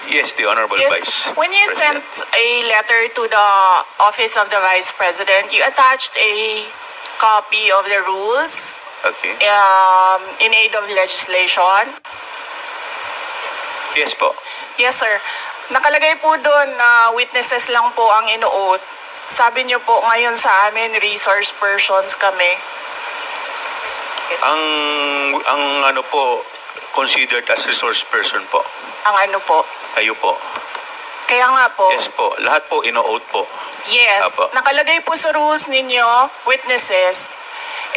Yes, the Honorable Yes, Vice when you President. sent a letter to the Office of the Vice President, you attached a copy of the rules Okay. in aid of legislation. Yes po. Yes, sir. Nakalagay po doon na witnesses lang po ang ino-oath. Sabi niyo po ngayon sa amin, resource persons kami. Ang ano po, considered as resource person po. Ang ano po. Kayo po. Kaya nga po. Yes po. Lahat po ino-oath po. Yes. Apo. Nakalagay po sa rules ninyo, witnesses.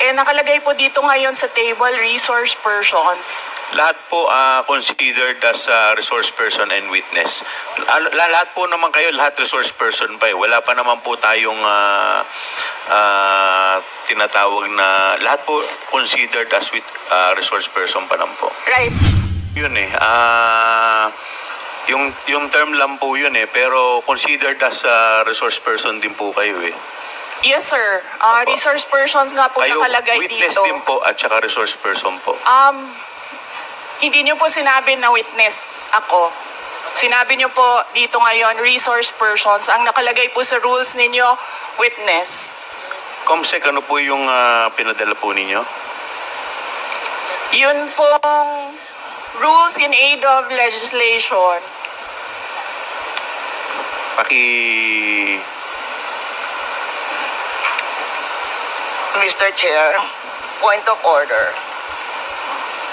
Nakalagay po dito ngayon sa table, resource persons. Lahat po considered as resource person and witness. Lahat po naman kayo, lahat resource person pa eh. Wala pa naman po tayong tinatawag na, lahat po considered as resource person pa lang po. Right. Yun eh. Yung term lang po yun eh. Pero considered as resource person din po kayo eh. Yes, sir. Resource persons nga po Kayo, nakalagay witness dito. din po at saka resource person po. Hindi niyo po sinabi na witness ako. Sinabi niyo po dito ngayon, resource persons. Ang nakalagay po sa rules ninyo, witness. Comsec, ano po yung pinadala po ninyo? Yun pong rules in aid of legislation. Mr. Chair, point of order.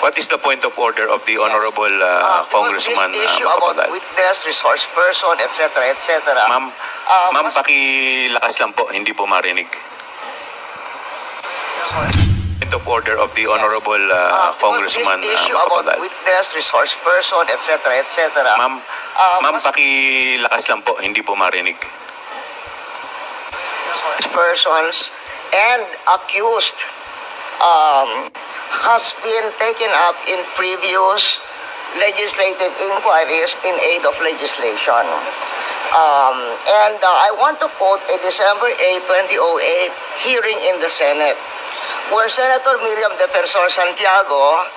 What is the point of order of the Honorable Congressman This issue about Macapagal? witness, resource person, etc., etc. Ma'am, pakilakas lang po, hindi po marinig. Point of order of the Honorable Congressman This issue about Macapagal. witness, resource person, etc., etc. Ma'am, pakilakas lang po, hindi po marinig. Persons and accused has been taken up in previous legislative inquiries in aid of legislation. I want to quote a December 8, 2008 hearing in the Senate where Senator Miriam Defensor Santiago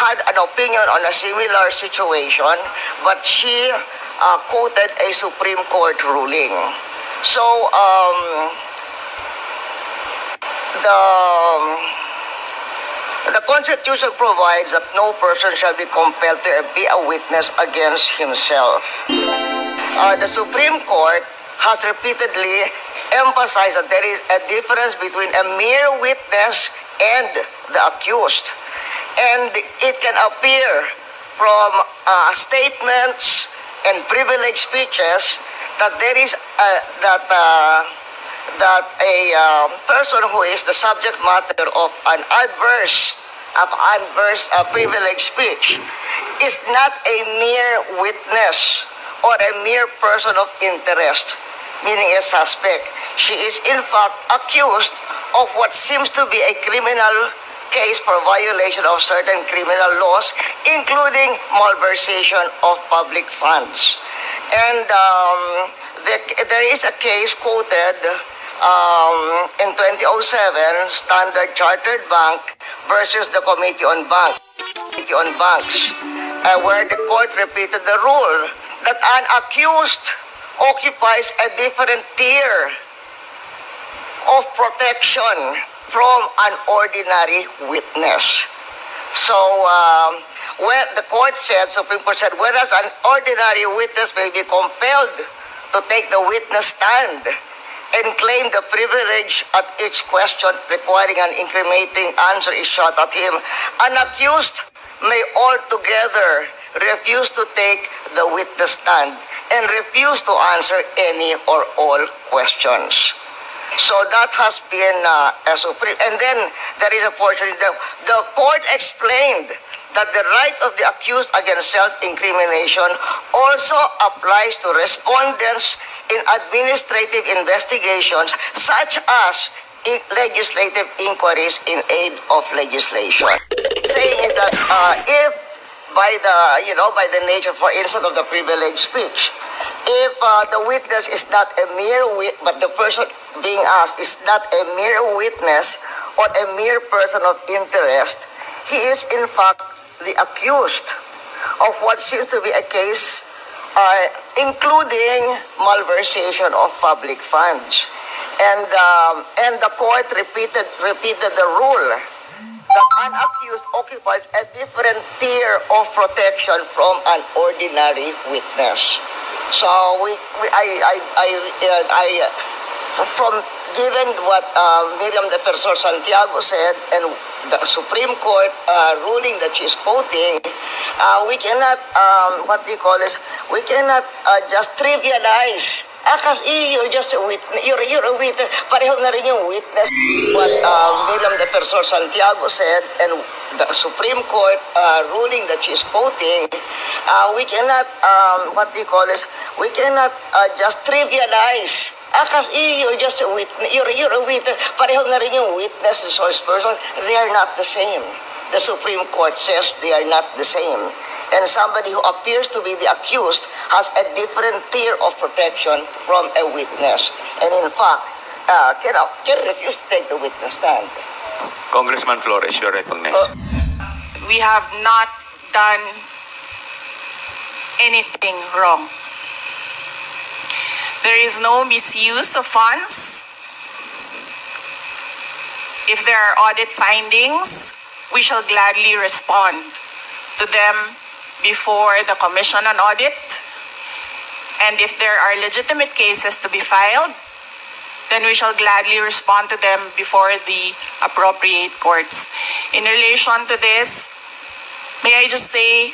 had an opinion on a similar situation, but she quoted a Supreme Court ruling. So, the Constitution provides that no person shall be compelled to be a witness against himself. The Supreme Court has repeatedly emphasized that there is a difference between a mere witness and the accused. And it can appear from statements and privileged speeches that there is that a person who is the subject matter of an adverse privileged speech is not a mere witness or a mere person of interest, meaning a suspect. She is in fact accused of what seems to be a criminal case for violation of certain criminal laws, including malversation of public funds. And there is a case quoted in 2007, Standard Chartered Bank versus the Committee on Banks, where the court repeated the rule that an accused occupies a different tier of protection from an ordinary witness. So, where the court said, Supreme Court said, whereas an ordinary witness may be compelled to take the witness stand and claim the privilege at each question requiring an incriminating answer is shot at him, an accused may altogether refuse to take the witness stand and refuse to answer any or all questions. So that has been a supreme. And then there is a portion, the court explained that the right of the accused against self-incrimination also applies to respondents in administrative investigations such as legislative inquiries in aid of legislation. Saying is that if by the nature, for instance, of the privileged speech, if the witness is not a but the person being asked is not a mere witness or a mere person of interest, he is in fact the accused of what seems to be a case including malversation of public funds. And the court repeated the rule that an accused occupies a different tier of protection from an ordinary witness. So from given what Miriam Defensor Santiago said and the Supreme Court ruling that she's quoting, we cannot we cannot just trivialize. Kasi you're just a witness. You're a witness. Pareho na rin yung witness. What Miriam Defensor Santiago said and the Supreme Court ruling that she's quoting, we cannot we cannot just trivialize. Kasi you're just a witness. You're a witness. Pareho na rin yung witness, resource person. They are not the same. The Supreme Court says they are not the same. And somebody who appears to be the accused has a different tier of protection from a witness. And in fact, can refuse to take the witness stand. Congressman Flores, you're recognized. We have not done anything wrong. There is no misuse of funds. If there are audit findings, we shall gladly respond to them before the Commission on Audit. And if there are legitimate cases to be filed, then we shall gladly respond to them before the appropriate courts. In relation to this, may I just say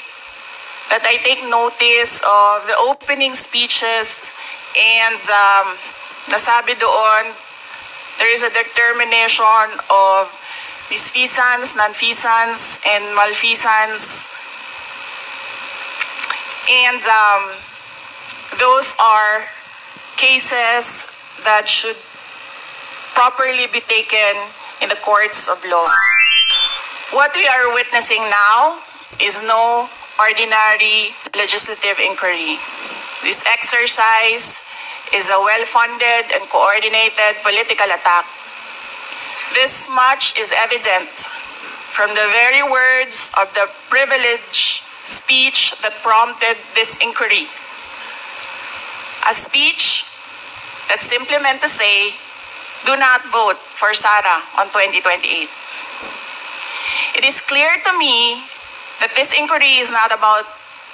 that I take notice of the opening speeches and nasabi doon, there is a determination of misfeasance, nonfeasance, and malfeasance. And those are cases that should properly be taken in the courts of law. What we are witnessing now is no ordinary legislative inquiry. This exercise is a well-funded and coordinated political attack. This much is evident from the very words of the privileged speech that prompted this inquiry. A speech that simply meant to say, do not vote for Sara on 2028. It is clear to me that this inquiry is not about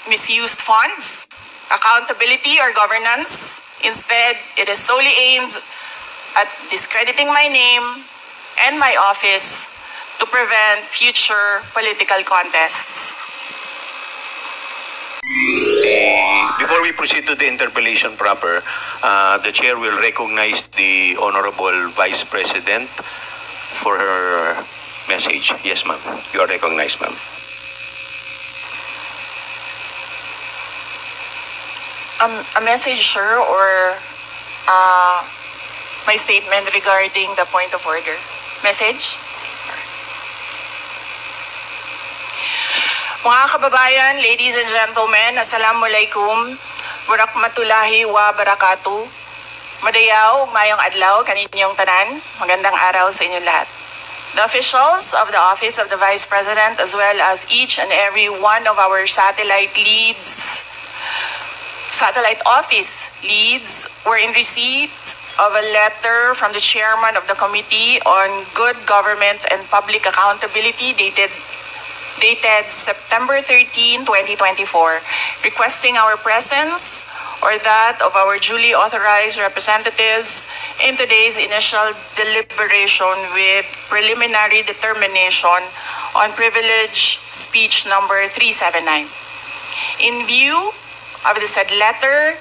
misused funds, accountability, or governance. Instead, it is solely aimed at discrediting my name and my office to prevent future political contests. Before we proceed to the interpellation proper, the chair will recognize the Honorable Vice President for her message. Yes, ma'am. You are recognized, ma'am. A message, sir, or my statement regarding the point of order? Message? Mga kababayan, ladies and gentlemen, Assalamualaikum, Warakmatullahi wa Barakatuh. Madayaw, mayong adlaw, kaninyong tanan. Magandang araw sa inyong lahat. The officials of the Office of the Vice President, as well as each and every one of our satellite office leads, were in receipt of a letter from the chairman of the Committee on Good Government and Public Accountability dated September 13, 2024, requesting our presence or that of our duly authorized representatives in today's initial deliberation with preliminary determination on privilege speech number 379. In view of the said letter,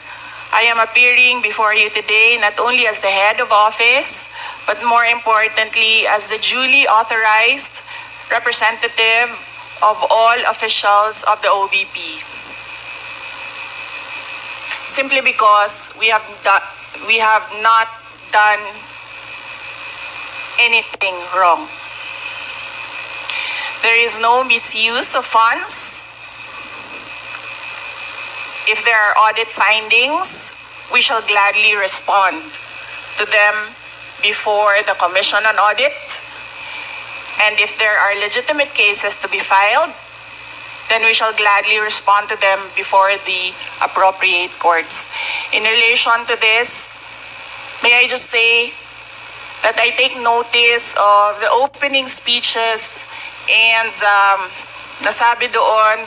I am appearing before you today not only as the head of office, but more importantly as the duly authorized representative of all officials of the OVP. Simply because we have not done anything wrong. There is no misuse of funds. If there are audit findings, we shall gladly respond to them before the Commission on Audit. And if there are legitimate cases to be filed, then we shall gladly respond to them before the appropriate courts. In relation to this, may I just say that I take notice of the opening speeches and nasabi doon,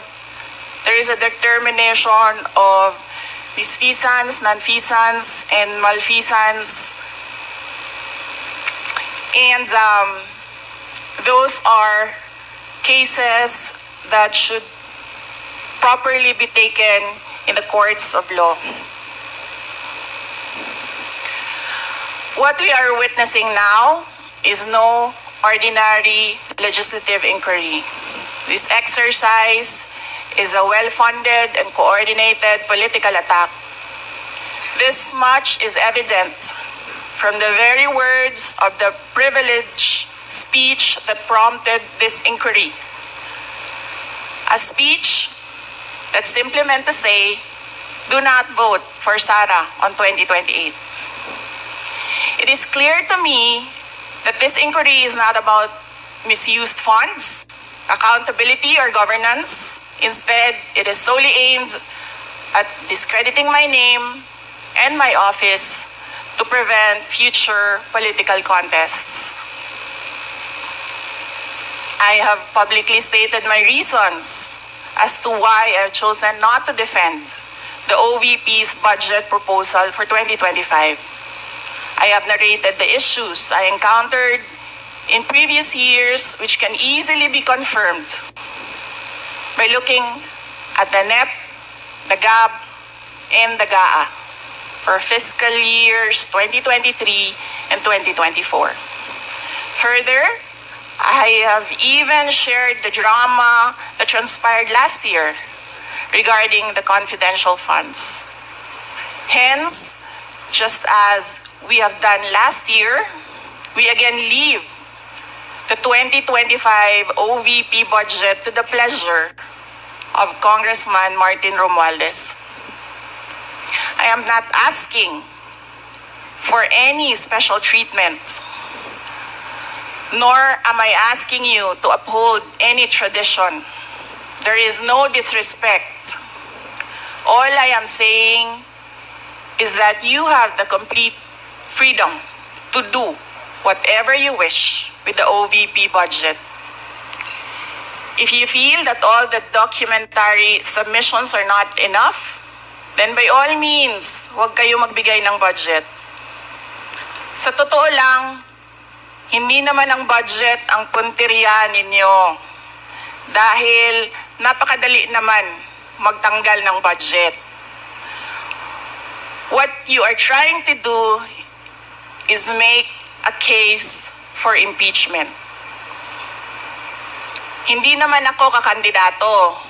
there is a determination of misfeasance, nonfeasance, and malfeasance. And those are cases that should properly be taken in the courts of law. What we are witnessing now is no ordinary legislative inquiry. This exercise is a well-funded and coordinated political attack. This much is evident from the very words of the privileged speech that prompted this inquiry. A speech that simply meant to say, do not vote for Sara on 2028. It is clear to me that this inquiry is not about misused funds, accountability, or governance. Instead, it is solely aimed at discrediting my name and my office to prevent future political contests. I have publicly stated my reasons as to why I have chosen not to defend the OVP's budget proposal for 2025. I have narrated the issues I encountered in previous years, which can easily be confirmed by looking at the NEP, the GAB, and the GAA for fiscal years 2023 and 2024. Further, I have even shared the drama that transpired last year regarding the confidential funds. Hence, just as we have done last year, we again leave the 2025 OVP budget to the pleasure of Congressman Martin Romualdez. I am not asking for any special treatment, nor am I asking you to uphold any tradition. There is no disrespect. All I am saying is that you have the complete freedom to do whatever you wish with the OVP budget. If you feel that all the documentary submissions are not enough, then by all means, huwag kayo magbigay ng budget. Sa totoo lang, hindi naman ang budget ang punteriya ninyo. Dahil napakadali naman magtanggal ng budget. What you are trying to do is make a case for impeachment. Hindi naman ako kakandidato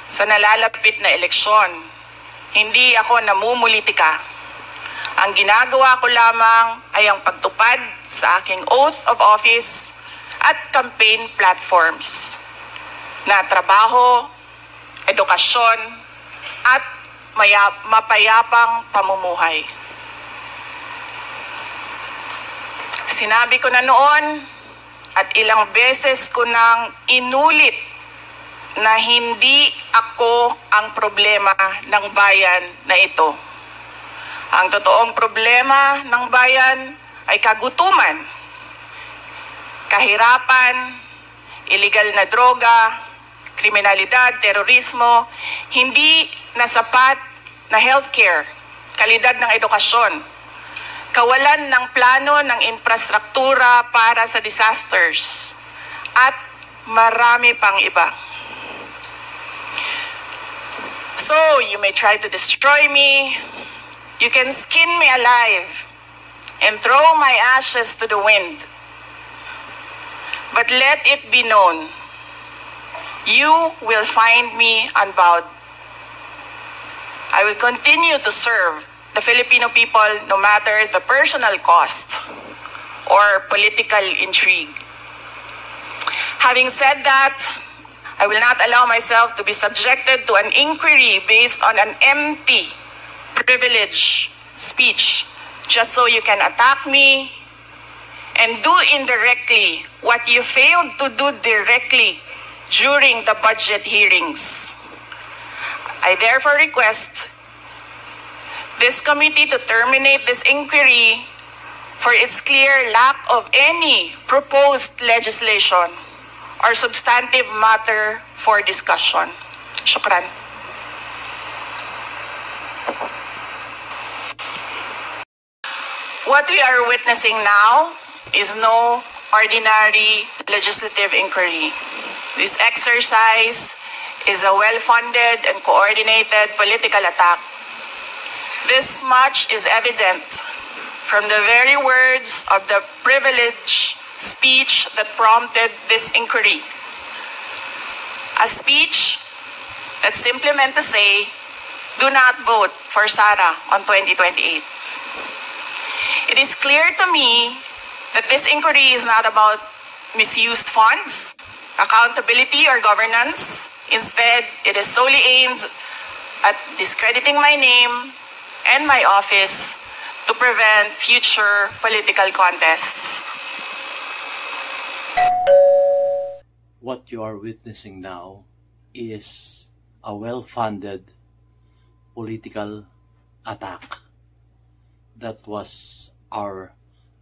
sa nalalapit na eleksyon. Hindi ako namumulitika. Ang ginagawa ko lamang ay ang pagtupad sa aking oath of office at campaign platforms na trabaho, edukasyon, at mapayapang pamumuhay. Sinabi ko na noon at ilang beses ko nang inulit na hindi ako ang problema ng bayan na ito. Ang totoong problema ng bayan ay kagutuman, kahirapan, illegal na droga, kriminalidad, terorismo, hindi na sapat na healthcare, kalidad ng edukasyon, kawalan ng plano ng infrastruktura para sa disasters, at marami pang iba. So, you may try to destroy me, you can skin me alive, and throw my ashes to the wind. But let it be known, you will find me unbowed. I will continue to serve the Filipino people no matter the personal cost or political intrigue. Having said that, I will not allow myself to be subjected to an inquiry based on an empty privilege speech just so you can attack me and do indirectly what you failed to do directly during the budget hearings. I therefore request this committee to terminate this inquiry for its clear lack of any proposed legislation or substantive matter for discussion. Shukran. What we are witnessing now is no ordinary legislative inquiry. This exercise is a well-funded and coordinated political attack. This much is evident from the very words of the privileged speech that prompted this inquiry. A speech that simply meant to say, do not vote for Sara on 2028. It is clear to me that this inquiry is not about misused funds, accountability, or governance. Instead, it is solely aimed at discrediting my name and my office to prevent future political contests. What you are witnessing now is a well-funded political attack. That was our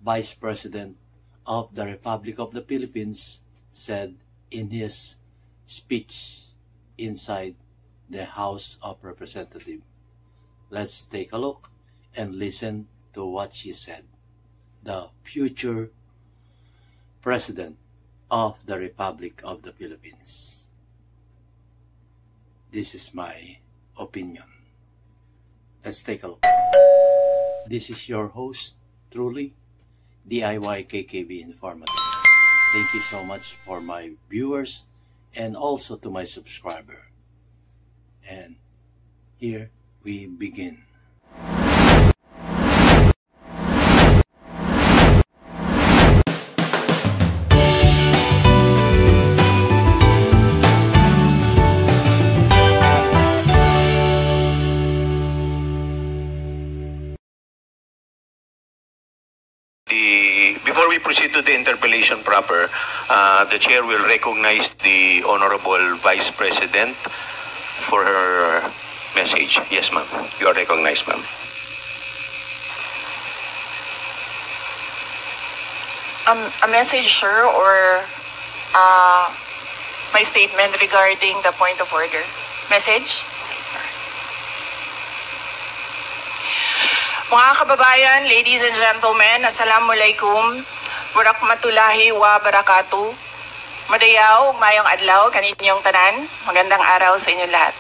Vice President of the Republic of the Philippines said in his speech inside the House of Representatives. Let's take a look and listen to what she said. The future President of the Republic of the Philippines. This is my opinion. Let's take a look. This is your host, truly, DIY KKB Informative. Thank you so much for my viewers and also to my subscriber. And here we begin. Before we proceed to the interpellation proper, the chair will recognize the Honorable Vice President for her message. Yes, ma'am. You are recognized, ma'am. A message, sir, or my statement regarding the point of order? Message? Mga kababayan, ladies and gentlemen, Assalamualaikum, Warakmatullahi wa Barakatuh. Madayaw, mayong adlaw, kaninyong tanan, magandang araw sa inyong lahat.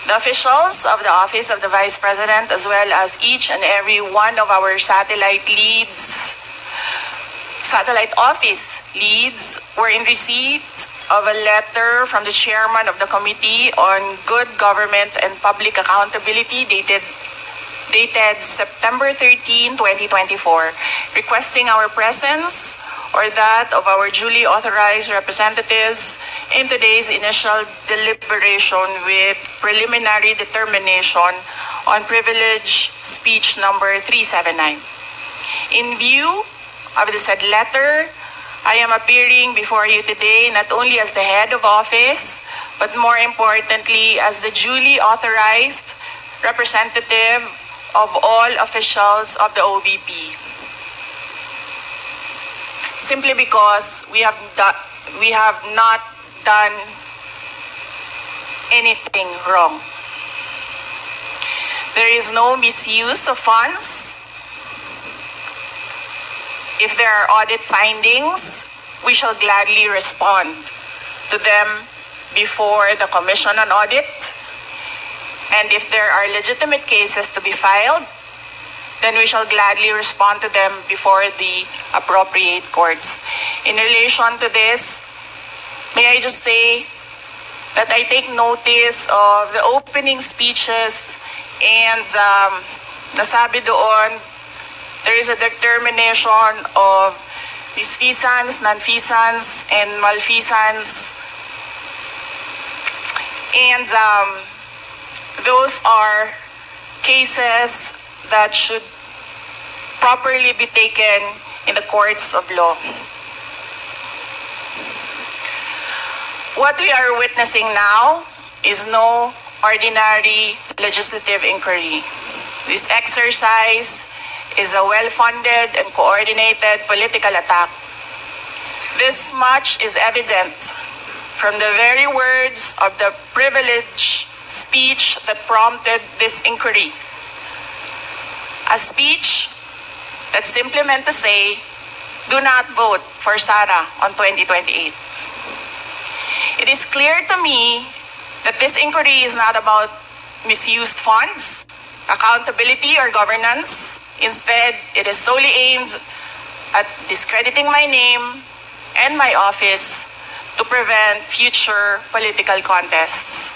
The officials of the Office of the Vice President as well as each and every one of our satellite office leads were in receipt of a letter from the chairman of the Committee on Good Government and Public Accountability dated September 13, 2024, requesting our presence or that of our duly authorized representatives in today's initial deliberation with preliminary determination on privilege speech number 379. In view of the said letter, I am appearing before you today not only as the head of office, but more importantly as the duly authorized representative of all officials of the OVP. Simply because we have not done anything wrong. There is no misuse of funds. If there are audit findings, we shall gladly respond to them before the Commission on Audit. And if there are legitimate cases to be filed, then we shall gladly respond to them before the appropriate courts. In relation to this, may I just say that I take notice of the opening speeches and nasabi doon, there is a determination of misfeasance, nonfeasance, and malfeasance. And those are cases that should properly be taken in the courts of law. What we are witnessing now is no ordinary legislative inquiry. This exercise is a well-funded and coordinated political attack. This much is evident from the very words of the privileged speech that prompted this inquiry. A speech that simply meant to say, do not vote for Sara on 2028. It is clear to me that this inquiry is not about misused funds, accountability, or governance. Instead, it is solely aimed at discrediting my name and my office to prevent future political contests.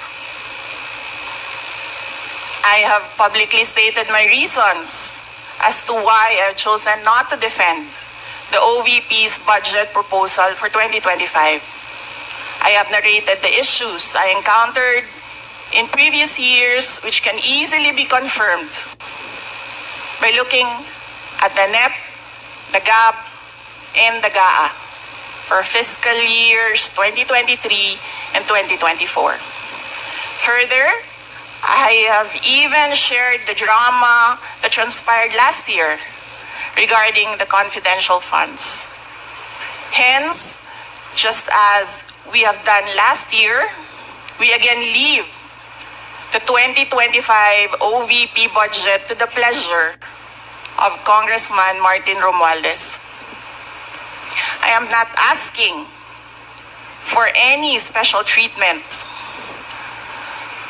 I have publicly stated my reasons as to why I have chosen not to defend the OVP's budget proposal for 2025. I have narrated the issues I encountered in previous years, which can easily be confirmed by looking at the NEP, the GAB, and the GAA for fiscal years 2023 and 2024. Further, I have even shared the drama that transpired last year regarding the confidential funds. Hence, just as we have done last year, we again leave the 2025 OVP budget to the pleasure of Congressman Martin Romualdez. I am not asking for any special treatment,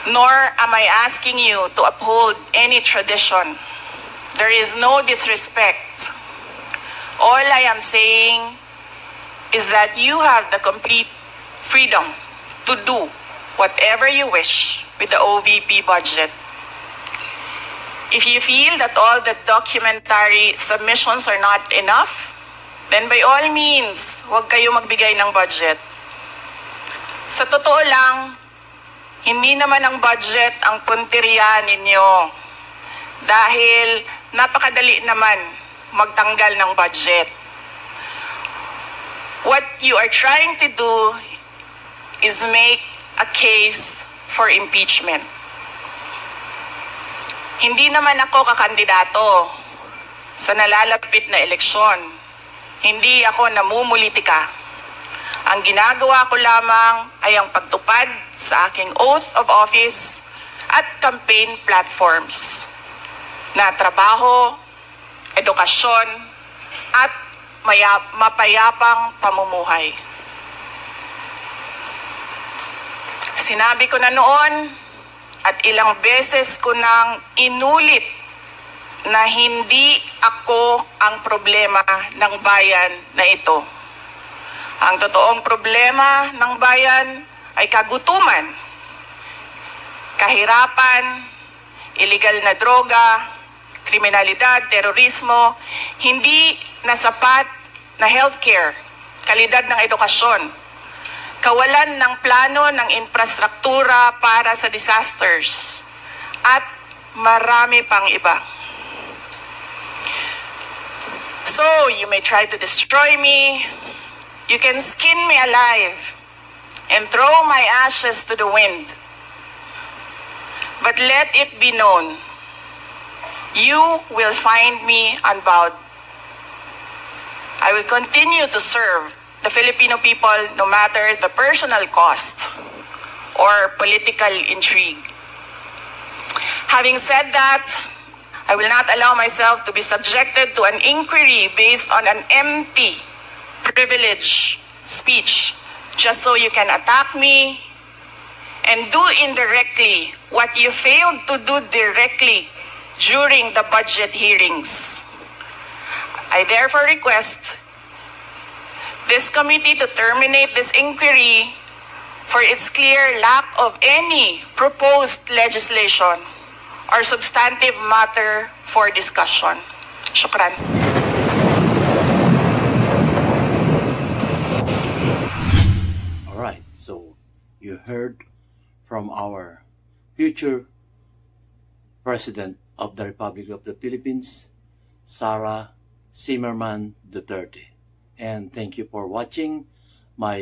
nor am I asking you to uphold any tradition. There is no disrespect. All I am saying is that you have the complete freedom to do whatever you wish with the OVP budget. If you feel that all the documentary submissions are not enough, then by all means, huwag kayo magbigay ng budget. Sa totoo lang, hindi naman ang budget ang punteriya ninyo. Dahil napakadali naman magtanggal ng budget. What you are trying to do is make a case for impeachment. Hindi naman ako kakandidato sa nalalapit na eleksyon. Hindi ako namumulitika. Ang ginagawa ko lamang ay ang pagtupad sa aking oath of office at campaign platforms na trabaho, edukasyon, at mapayapang pamumuhay. Sinabi ko na noon at ilang beses ko nang inulit na hindi ako ang problema ng bayan na ito. Ang totoong problema ng bayan ay kagutuman, kahirapan, illegal na droga, kriminalidad, terorismo, hindi na sapat na healthcare, kalidad ng edukasyon, kawalan ng plano ng infrastruktura para sa disasters, at marami pang iba. So, you may try to destroy me, you can skin me alive, and throw my ashes to the wind. But let it be known, you will find me unbowed. I will continue to serve the Filipino people no matter the personal cost or political intrigue. Having said that, I will not allow myself to be subjected to an inquiry based on an empty privilege speech just so you can attack me and do indirectly what you failed to do directly during the budget hearings. I therefore request this committee to terminate this inquiry for its clear lack of any proposed legislation or substantive matter for discussion. Shukran. All right, so you heard from our future President of the Republic of the Philippines, Sara Zimmerman Duterte. And thank you for watching my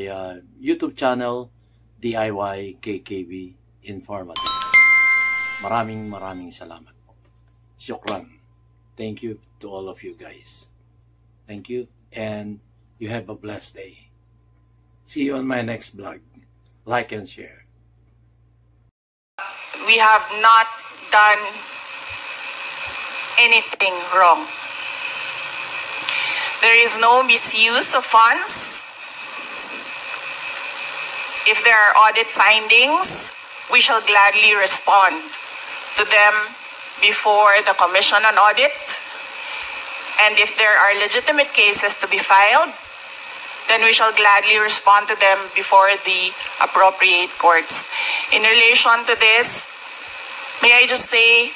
YouTube channel, DIY KKB Informative. Maraming salamat po. Syukran. Thank you to all of you guys. Thank you and you have a blessed day. See you on my next vlog. Like and share. We have not done anything wrong. There is no misuse of funds. If there are audit findings, we shall gladly respond to them before the Commission on Audit. And if there are legitimate cases to be filed, then we shall gladly respond to them before the appropriate courts. In relation to this, may I just say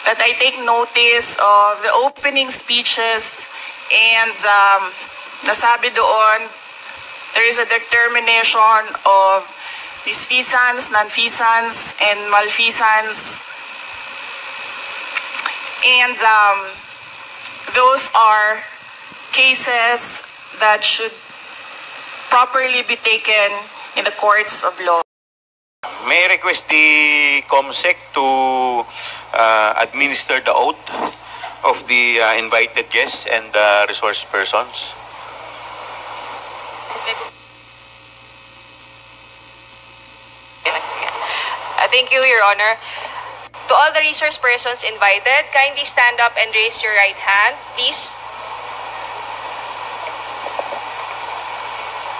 that I take notice of the opening speeches and nasabi doon, there is a determination of misfeasance, nonfeasance, and malfeasance. And those are cases that should properly be taken in the courts of law. May I request the COMSEC to administer the oath of the invited guests and resource persons? Thank you, Your Honor. To all the resource persons invited, kindly stand up and raise your right hand, please.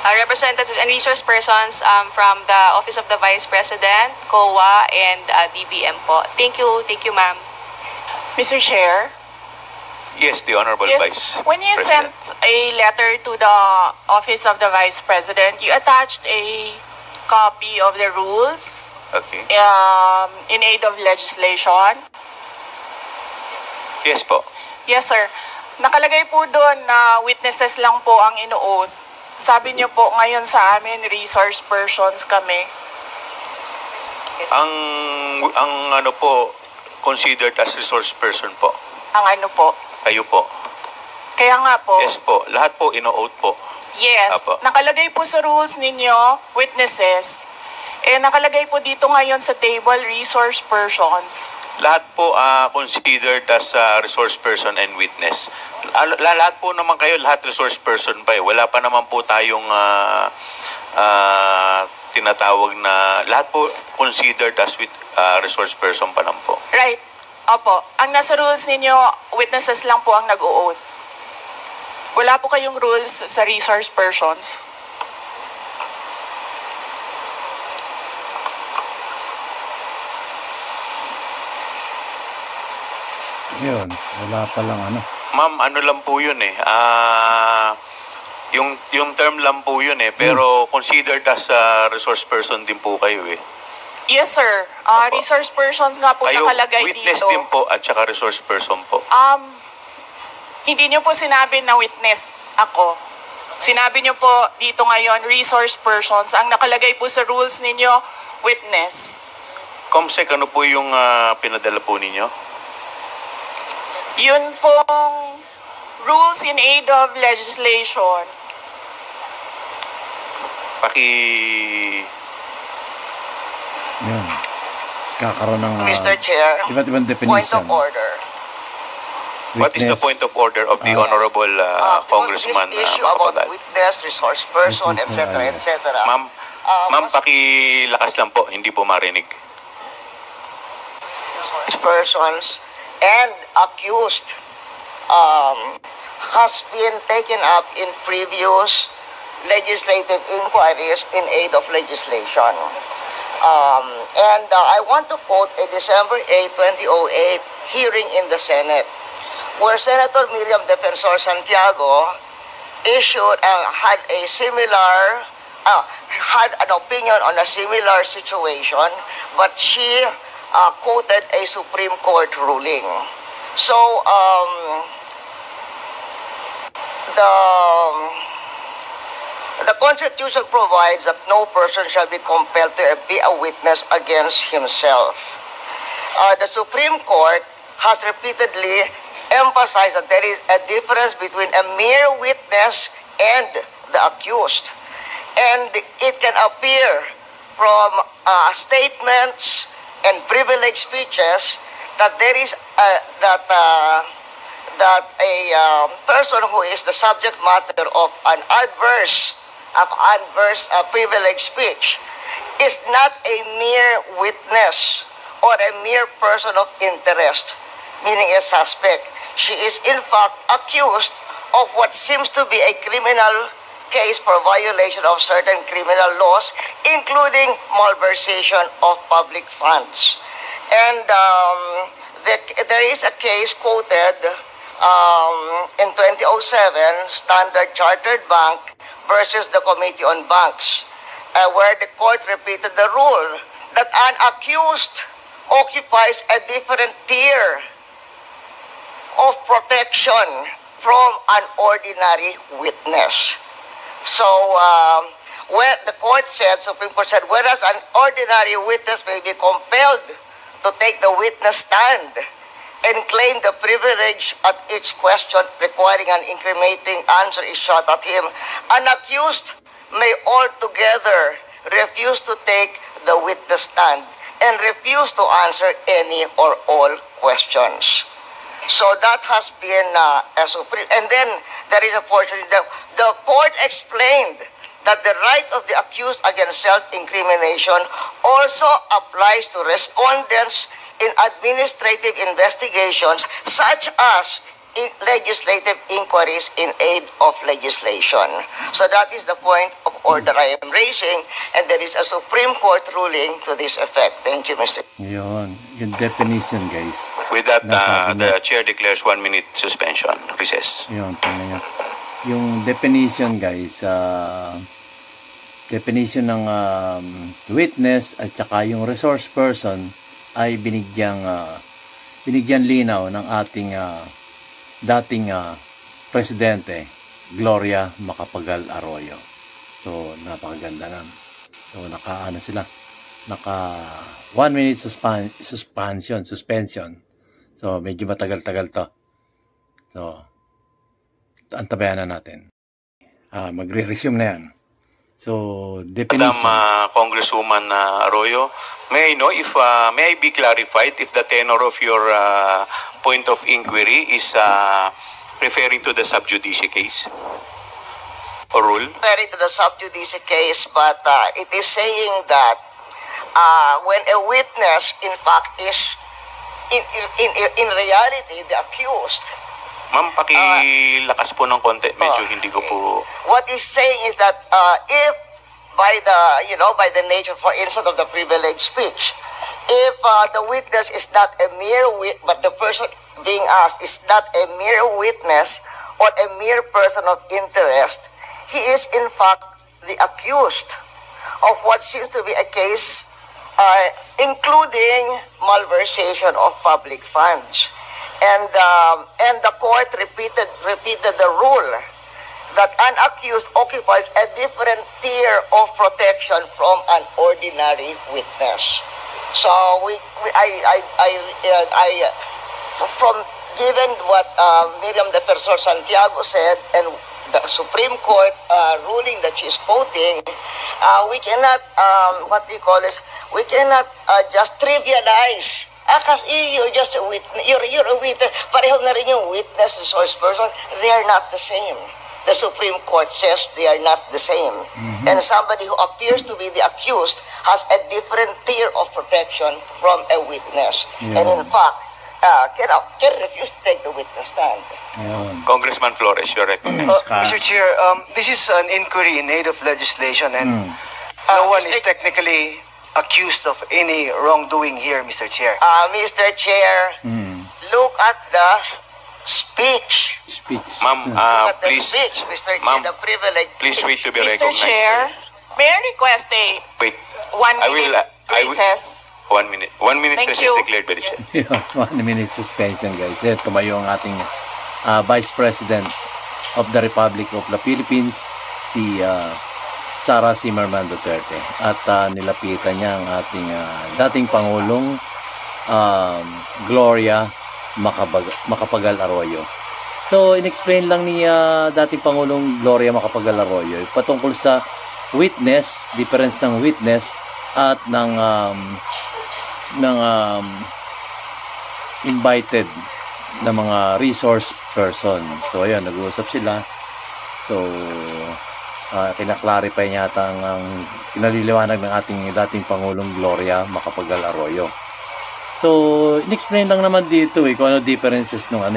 Representatives and resource persons from the Office of the Vice President, COA, and DBM po. Thank you, ma'am. Mr. Chair? Yes, the Honorable Vice when you President. sent a letter to the Office of the Vice President, you attached a copy of the rules Okay. in aid of legislation. Yes po. Yes, sir. Nakalagay po doon na witnesses lang po ang ino-oath. Sabi niyo po ngayon sa amin, resource persons kami. Ang ano po, considered as resource person po. Ang ano po? Kayo po. Kaya nga po. Yes po. Lahat po ino-oath po. Yes. Apo. Nakalagay po sa rules ninyo, witnesses. Nakalagay po dito ngayon sa table, resource persons. Lahat po considered as resource person and witness. Lahat po naman kayo, lahat resource person pa eh. Wala pa naman po tayong tinatawag na, lahat po considered as resource person pa lang po. Right. Opo. Ang nasa rules ninyo, witnesses lang po ang nag-o-oath. Wala po kayong rules sa resource persons. Yun, wala palang ano. Ma'am, ano lang po yun eh. Yung term lang po yun eh. Pero considered as resource person din po kayo eh. Yes, sir. Opo. Resource persons nga po Kayo nakalagay witness dito. din po at saka resource person po. Hindi nyo po sinabi na witness ako. Sinabi nyo po dito ngayon, resource persons. Ang nakalagay po sa rules ninyo, witness. COMSEC, ano po yung pinadala po ninyo? Yun pong rules in aid of legislation. Yun. Kakaroon ng Mr. Chair, iba't ibang definition. point of order. What is the point of order of the Honorable Congressman This issue about Macapagal? witness, resource person, etc., etc. Ma'am, pakilakas lang po, hindi po marinig. Persons and accused has been taken up in previous legislative inquiries in aid of legislation. And I want to quote a December 8, 2008 hearing in the Senate, where Senator Miriam Defensor Santiago had an opinion on a similar situation, but she quoted a Supreme Court ruling. So, the Constitution provides that no person shall be compelled to be a witness against himself. The Supreme Court has repeatedly emphasized that there is a difference between a mere witness and the accused. And it can appear from statements and privileged speeches that there is that a person who is the subject matter of an adverse privileged speech is not a mere witness or a mere person of interest, meaning a suspect. She is in fact accused of what seems to be a criminal case for violation of certain criminal laws, including malversation of public funds. And there is a case quoted in 2007, Standard Chartered Bank versus the Committee on Banks, where the court repeated the rule that an accused occupies a different tier of protection from an ordinary witness. So, where the court said, Supreme Court said, whereas an ordinary witness may be compelled to take the witness stand and claim the privilege at each question requiring an incriminating answer is shot at him, an accused may altogether refuse to take the witness stand and refuse to answer any or all questions. So that has been a supreme. And then there is a portion, the court explained that the right of the accused against self-incrimination also applies to respondents in administrative investigations such as legislative inquiries in aid of legislation. So that is the point of order I am raising, and there is a Supreme Court ruling to this effect. Thank you, Mr. Yun, yung definition, guys. With that, Nasabi the chair declares 1 minute suspension. Recess. Yun, tingnan nyo. Yung definition, guys, definition ng witness at saka yung resource person ay binigyan linaw ng ating dating presidente Gloria Macapagal Arroyo. So napakaganda na. So naka 1 minute suspension. So medyo matagal-tagal to. So antabayan na natin. Magre-resume na yan. So, definition. Madam Congresswoman Arroyo, may I know if, may I be clarified if the tenor of your point of inquiry is referring to the sub judice case or rule? Referring to the sub judice case, but it is saying that when a witness, in fact, is in reality the accused. Ma'am, pakilakas po ng konti. Medyo hindi ko po... What he's saying is that if by the nature, for instance, of the privileged speech, if the witness is not a mere but the person being asked is not a mere witness or a mere person of interest, he is in fact the accused of what seems to be a case including malversation of public funds. And the court repeated the rule that an accused occupies a different tier of protection from an ordinary witness. So from given what Miriam Defensor Santiago said and the Supreme Court ruling that she's quoting, we cannot we cannot just trivialize. Kasi you're just a witness. You're a witness. Pareho na rin yung witness, resource person. They are not the same. The Supreme Court says they are not the same. And somebody who appears to be the accused has a different tier of protection from a witness. And in fact, can refuse to take the witness stand. Congressman Flores, you're recognized. Mr. Chair, this is an inquiry in aid of legislation, and no one is technically accused of any wrongdoing here, Mr. Chair. Mr. Chair, look at the speech. Ma'am, Look at the please, speech, Mr. Chair, ma'am, the privilege. please wait to be Mr. recognized. Chair, may I request a Wait. 1 minute recess? 1 minute. 1 minute Thank recess you. declared by the chair. Yun, 1 minute suspension, guys. Yan, tumayo ang ating Vice President of the Republic of the Philippines, si Sara Zimmerman Duterte, at nilapitan niya ang ating dating Pangulong Gloria Macapagal Arroyo. So, inexplain lang ni dating Pangulong Gloria Macapagal Arroyo patungkol sa witness, difference ng witness at ng invited na mga resource person. So ayan, nag-uusap sila. So kinaklarify yata ang kinaliliwanag ng ating dating Pangulong Gloria Macapagal Arroyo. So in-explain lang naman dito kung ano differences nung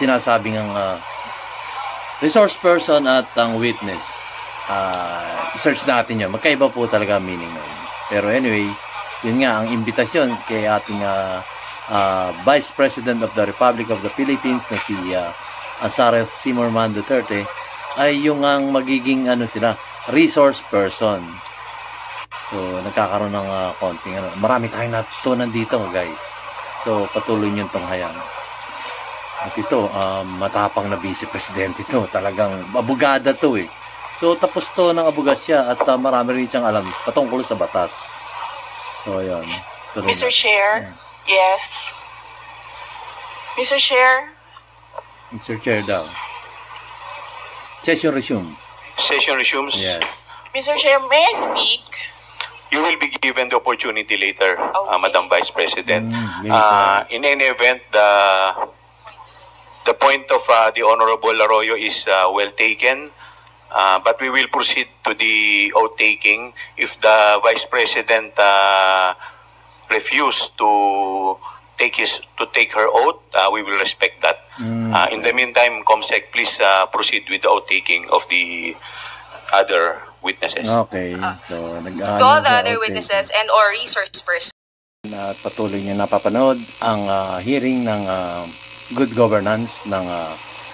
sinasabing ang resource person at ang witness. Search natin yun. Magkaiba po talaga ang meaning nun. Pero anyway, yun nga, ang imbitasyon kay ating Vice President of the Republic of the Philippines na si Sara Zimmerman Duterte ay yung ang magiging resource person. So, nagkakaroon ng konting marami tayong natutunan dito, guys. So, patuloy nyo itong hayang. At ito, matapang na vice presidente ito. Talagang abogada to So, tapos to ng abogad siya at marami rin siyang alam patungkol sa batas. So, ayun. Mr. Chair, yes. Mr. Chair. Mr. Chair daw. Session resume. Session resumes. Yes. Mr. Chair, may I speak? You will be given the opportunity later, Okay. Madam Vice President. Yes, In any event, the point of the Honorable Arroyo is well taken. But we will proceed to the oath taking. If the Vice President refuse to take her oath, we will respect that. In the meantime, Comsec, please proceed with the oath taking of the other witnesses. Okay. So, To all the other witnesses and or resource persons. At patuloy niyo napapanood ang hearing ng good governance ng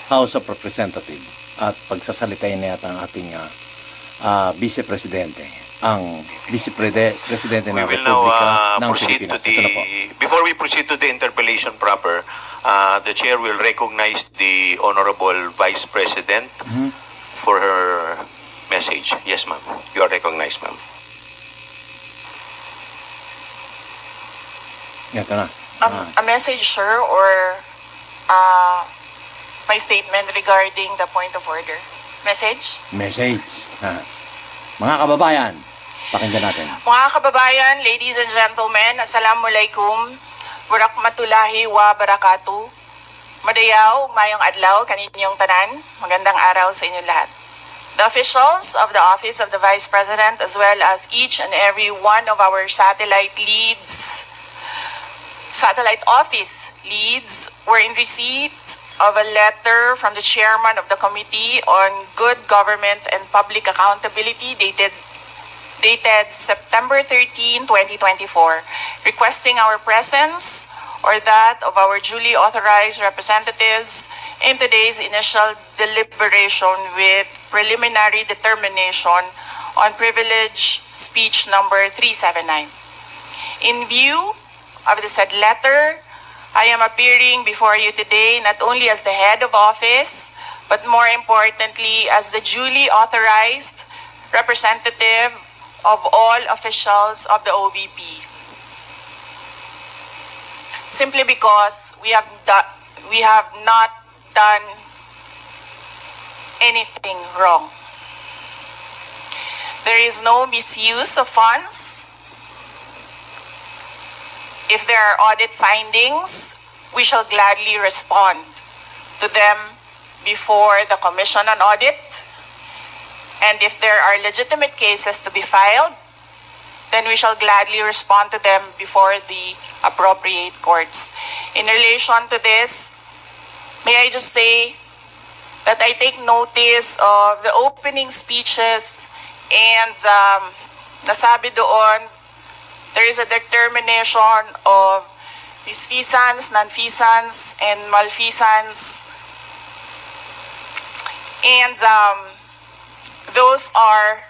House of Representatives. At pagsasalitain na yata ang ating Vice Presidente, ang Vice Presidente ng We will now Republika ng proceed to Pilipinas. Ito na po. before we proceed to the interpellation proper, the Chair will recognize the Honorable Vice President for her message. Yes, ma'am. You are recognized, ma'am. Ito na. A message, sir, or my statement regarding the point of order. Message? Message. Mga kababayan, pakinggan natin. Mga kababayan, ladies and gentlemen, Assalamualaikum, Warakmatullahi wa Barakatuh. Madayaw, mayong adlaw, kaninyong tanan, magandang araw sa inyong lahat. The officials of the Office of the Vice President as well as each and every one of our satellite office leads were in receipt of a letter from the chairman of the Committee on Good Government and Public Accountability dated September 13, 2024, requesting our presence or that of our duly authorized representatives in today's initial deliberation with preliminary determination on privilege speech number 379. In view of the said letter, I am appearing before you today not only as the head of office, but more importantly as the duly authorized representative of all officials of the OVP. Simply because we have not done anything wrong. There is no misuse of funds. If there are audit findings, we shall gladly respond to them before the Commission on Audit. And if there are legitimate cases to be filed, then we shall gladly respond to them before the appropriate courts. In relation to this, may I just say that I take notice of the opening speeches and nasabi doon, there is a determination of misfeasance, nonfeasance, and malfeasance. And those are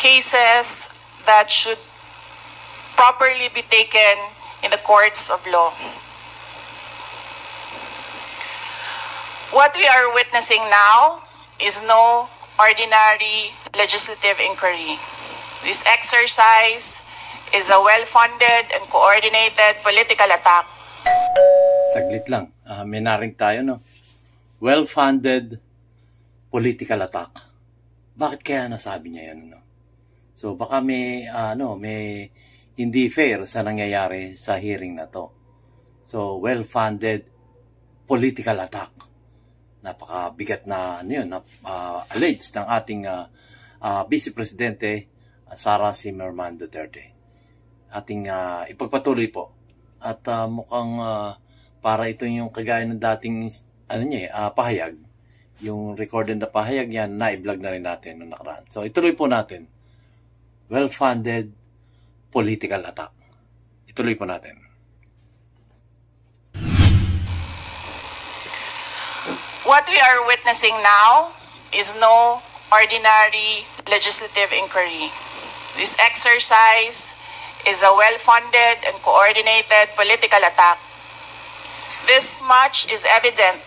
cases that should properly be taken in the courts of law. What we are witnessing now is no ordinary legislative inquiry. This exercise is a well-funded and coordinated political attack. Saglit lang. May narinig tayo, no? Well-funded political attack. Bakit kaya nasabi niya yan, no? So baka may hindi fair sa nangyayari sa hearing na to. So well-funded political attack. Napakabigat na alleged ng ating Vice Presidente Sara Zimmerman Duterte. Ating ipagpatuloy po. At mukhang para ito yung kagaya ng dating pahayag. Yung recorded na pahayag yan, na-vlog na rin natin noong nakaraan. So ituloy po natin. Well-funded political attack. Ituloy po natin. What we are witnessing now is no ordinary legislative inquiry. This exercise is a well-funded and coordinated political attack. This much is evident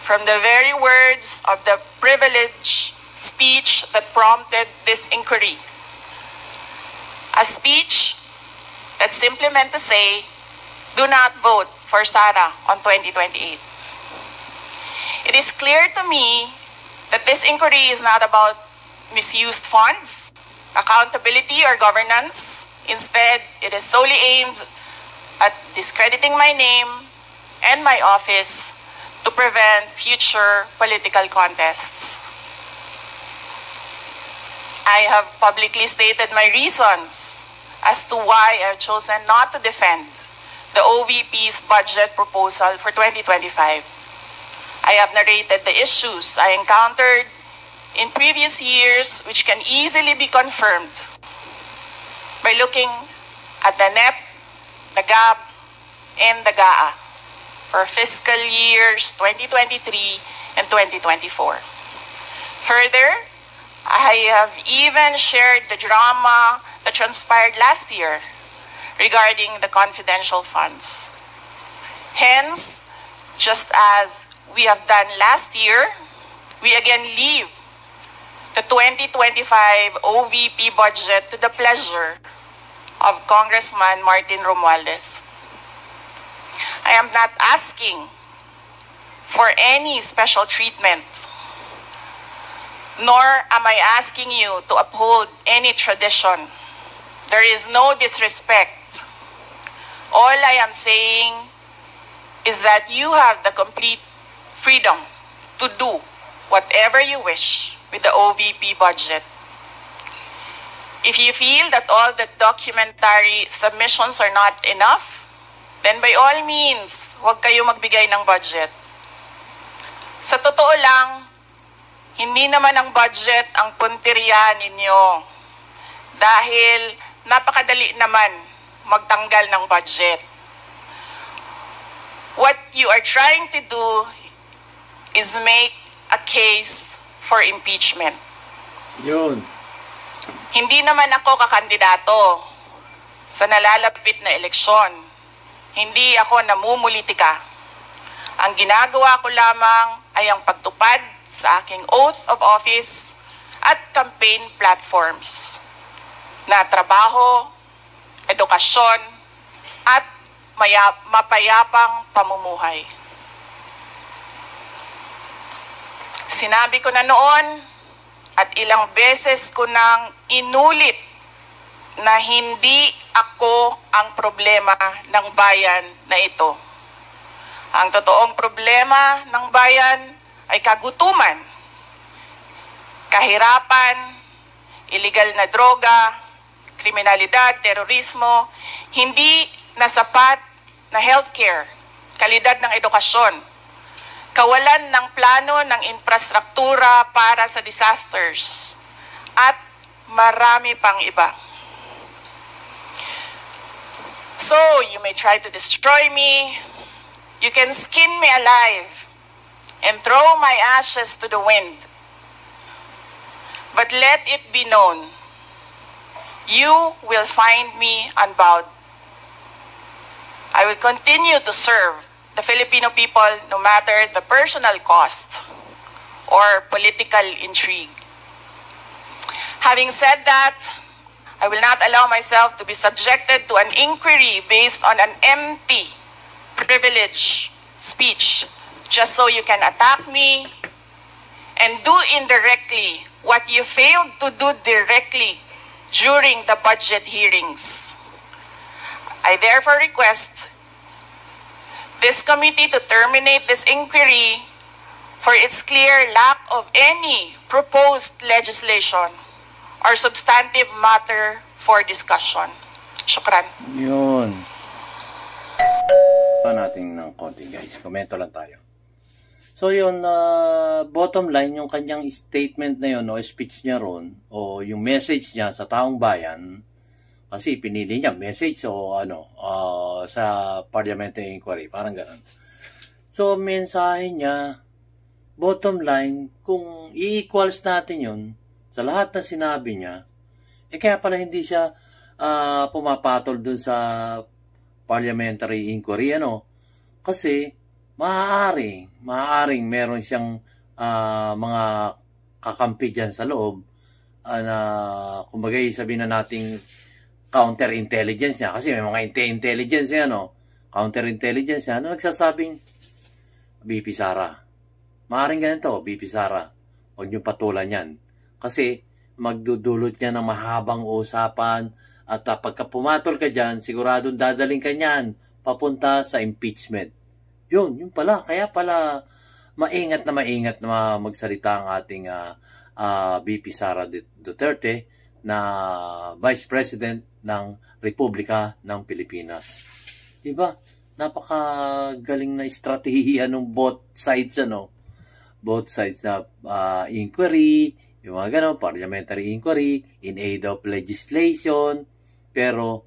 from the very words of the privileged speech that prompted this inquiry. A speech that simply meant to say, do not vote for Sara on 2028. It is clear to me that this inquiry is not about misused funds, accountability, or governance. Instead, it is solely aimed at discrediting my name and my office to prevent future political contests. I have publicly stated my reasons as to why I have chosen not to defend the OVP's budget proposal for 2025. I have narrated the issues I encountered in previous years, which can easily be confirmed by looking at the NEP, the GAB, and the GAA for fiscal years 2023 and 2024. Further, I have even shared the drama that transpired last year regarding the confidential funds. Hence, just as we have done last year, we again leave the 2025 OVP budget to the pleasure of Congressman Martin Romualdez. I am not asking for any special treatment, nor am I asking you to uphold any tradition. There is no disrespect. All I am saying is that you have the complete freedom to do whatever you wish with the OVP budget. If you feel that all the documentary submissions are not enough, then by all means, huwag kayo magbigay ng budget. Sa totoo lang, hindi naman ang budget ang punteriya ninyo dahil napakadali naman magtanggal ng budget. What you are trying to do is make a case for impeachment. Yun. Hindi naman ako kakandidato sa nalalapit na eleksyon. Hindi ako namumulitika. Ang ginagawa ko lamang ay ang pagtupad sa aking oath of office at campaign platforms na trabaho, edukasyon, at mapayapang pamumuhay. Sinabi ko na noon at ilang beses ko nang inulit na hindi ako ang problema ng bayan na ito. Ang totoong problema ng bayan ay kagutuman, kahirapan, iligal na droga, kriminalidad, terorismo, hindi na sapat na healthcare, kalidad ng edukasyon, kawalan ng plano ng infrastruktura para sa disasters, at marami pang iba. So, you may try to destroy me, you can skin me alive, and throw my ashes to the wind. But let it be known, you will find me unbowed. I will continue to serve the Filipino people no matter the personal cost or political intrigue. Having said that, I will not allow myself to be subjected to an inquiry based on an empty privilege speech just so you can attack me and do indirectly what you failed to do directly during the budget hearings. I therefore request this committee to terminate this inquiry for its clear lack of any proposed legislation or substantive matter for discussion. Shukran. Yun. Pa natin ng konti guys. Komento lang tayo. So yun, bottom line, yung kanyang statement na yun, o speech niya ron, o yung message niya sa taong bayan, kasi pinili niya message o sa parliamentary inquiry, parang gano'n. So, mensahe niya, bottom line, kung i-equals natin yun, sa lahat na sinabi niya, kaya pala hindi siya pumapatol dun sa parliamentary inquiry, kasi, maaaring meron siyang mga kakampi dyan sa loob na kumbaga sabihin na nating counter-intelligence niya kasi may mga intelligence niya, counter-intelligence niya na nagsasabing BP Sara, maaaring ganito, BP Sara, huwag niyo patulan yan kasi magdudulot niya ng mahabang usapan at pagka pumatol ka dyan, siguradong dadaling ka niyan papunta sa impeachment. Yun pala. Kaya pala maingat na magsalita ang ating BP Sara Duterte na Vice President ng Republika ng Pilipinas. Diba? Napakagaling na estratehiya ng both sides, Both sides na inquiry, yung mga gano'n, parliamentary inquiry, in aid of legislation. Pero,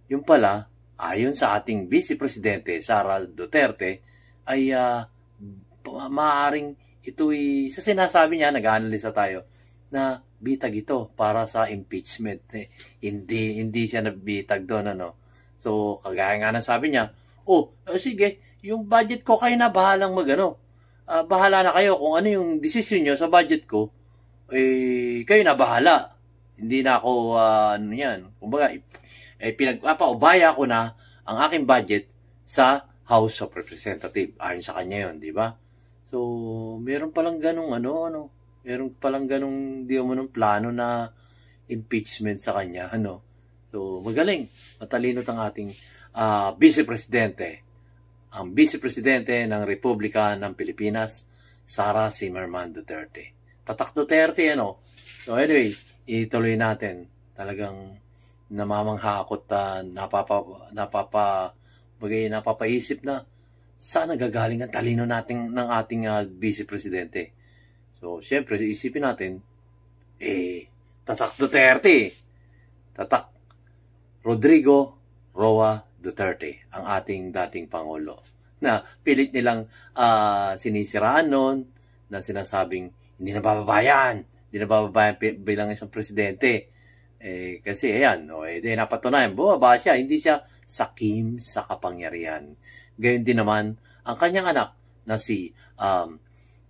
yung pala, ayon sa ating Vice Presidente Sara Duterte ay maaaring ito'y sa sinasabi niya, nag-analisa tayo na bitag ito para sa impeachment. Hindi siya nabitag doon, So kagaya nga ng sabi niya, sige, yung budget ko kayo na bahalang bahala na kayo kung ano yung desisyon niyo sa budget ko, kayo na bahala. Hindi na ako kumbaga pinagpapaubaya ko na ang aking budget sa House of Representatives. Ayon sa kanya yun, di ba? So, meron palang ganung meron palang ganung plano na impeachment sa kanya, So, magaling. Matalino ang ating Vice Presidente. Ang Vice Presidente ng Republika ng Pilipinas, Sara Zimmerman Duterte. Tatak Duterte, So, anyway, ituloy natin. Talagang namamangha ako at napapaisip na saan nagagaling ang talino natin ng ating Vice Presidente. So, syempre, isipin natin, Tatak Duterte. Tatak Rodrigo Roa Duterte, ang ating dating Pangulo. Na pilit nilang sinisiraan noon na sinasabing hindi na bababayan bilang isang presidente. Kasi ayan, napatunayan, bumaba siya, hindi siya sakim sa kapangyarihan. Gayon din naman ang kanyang anak na si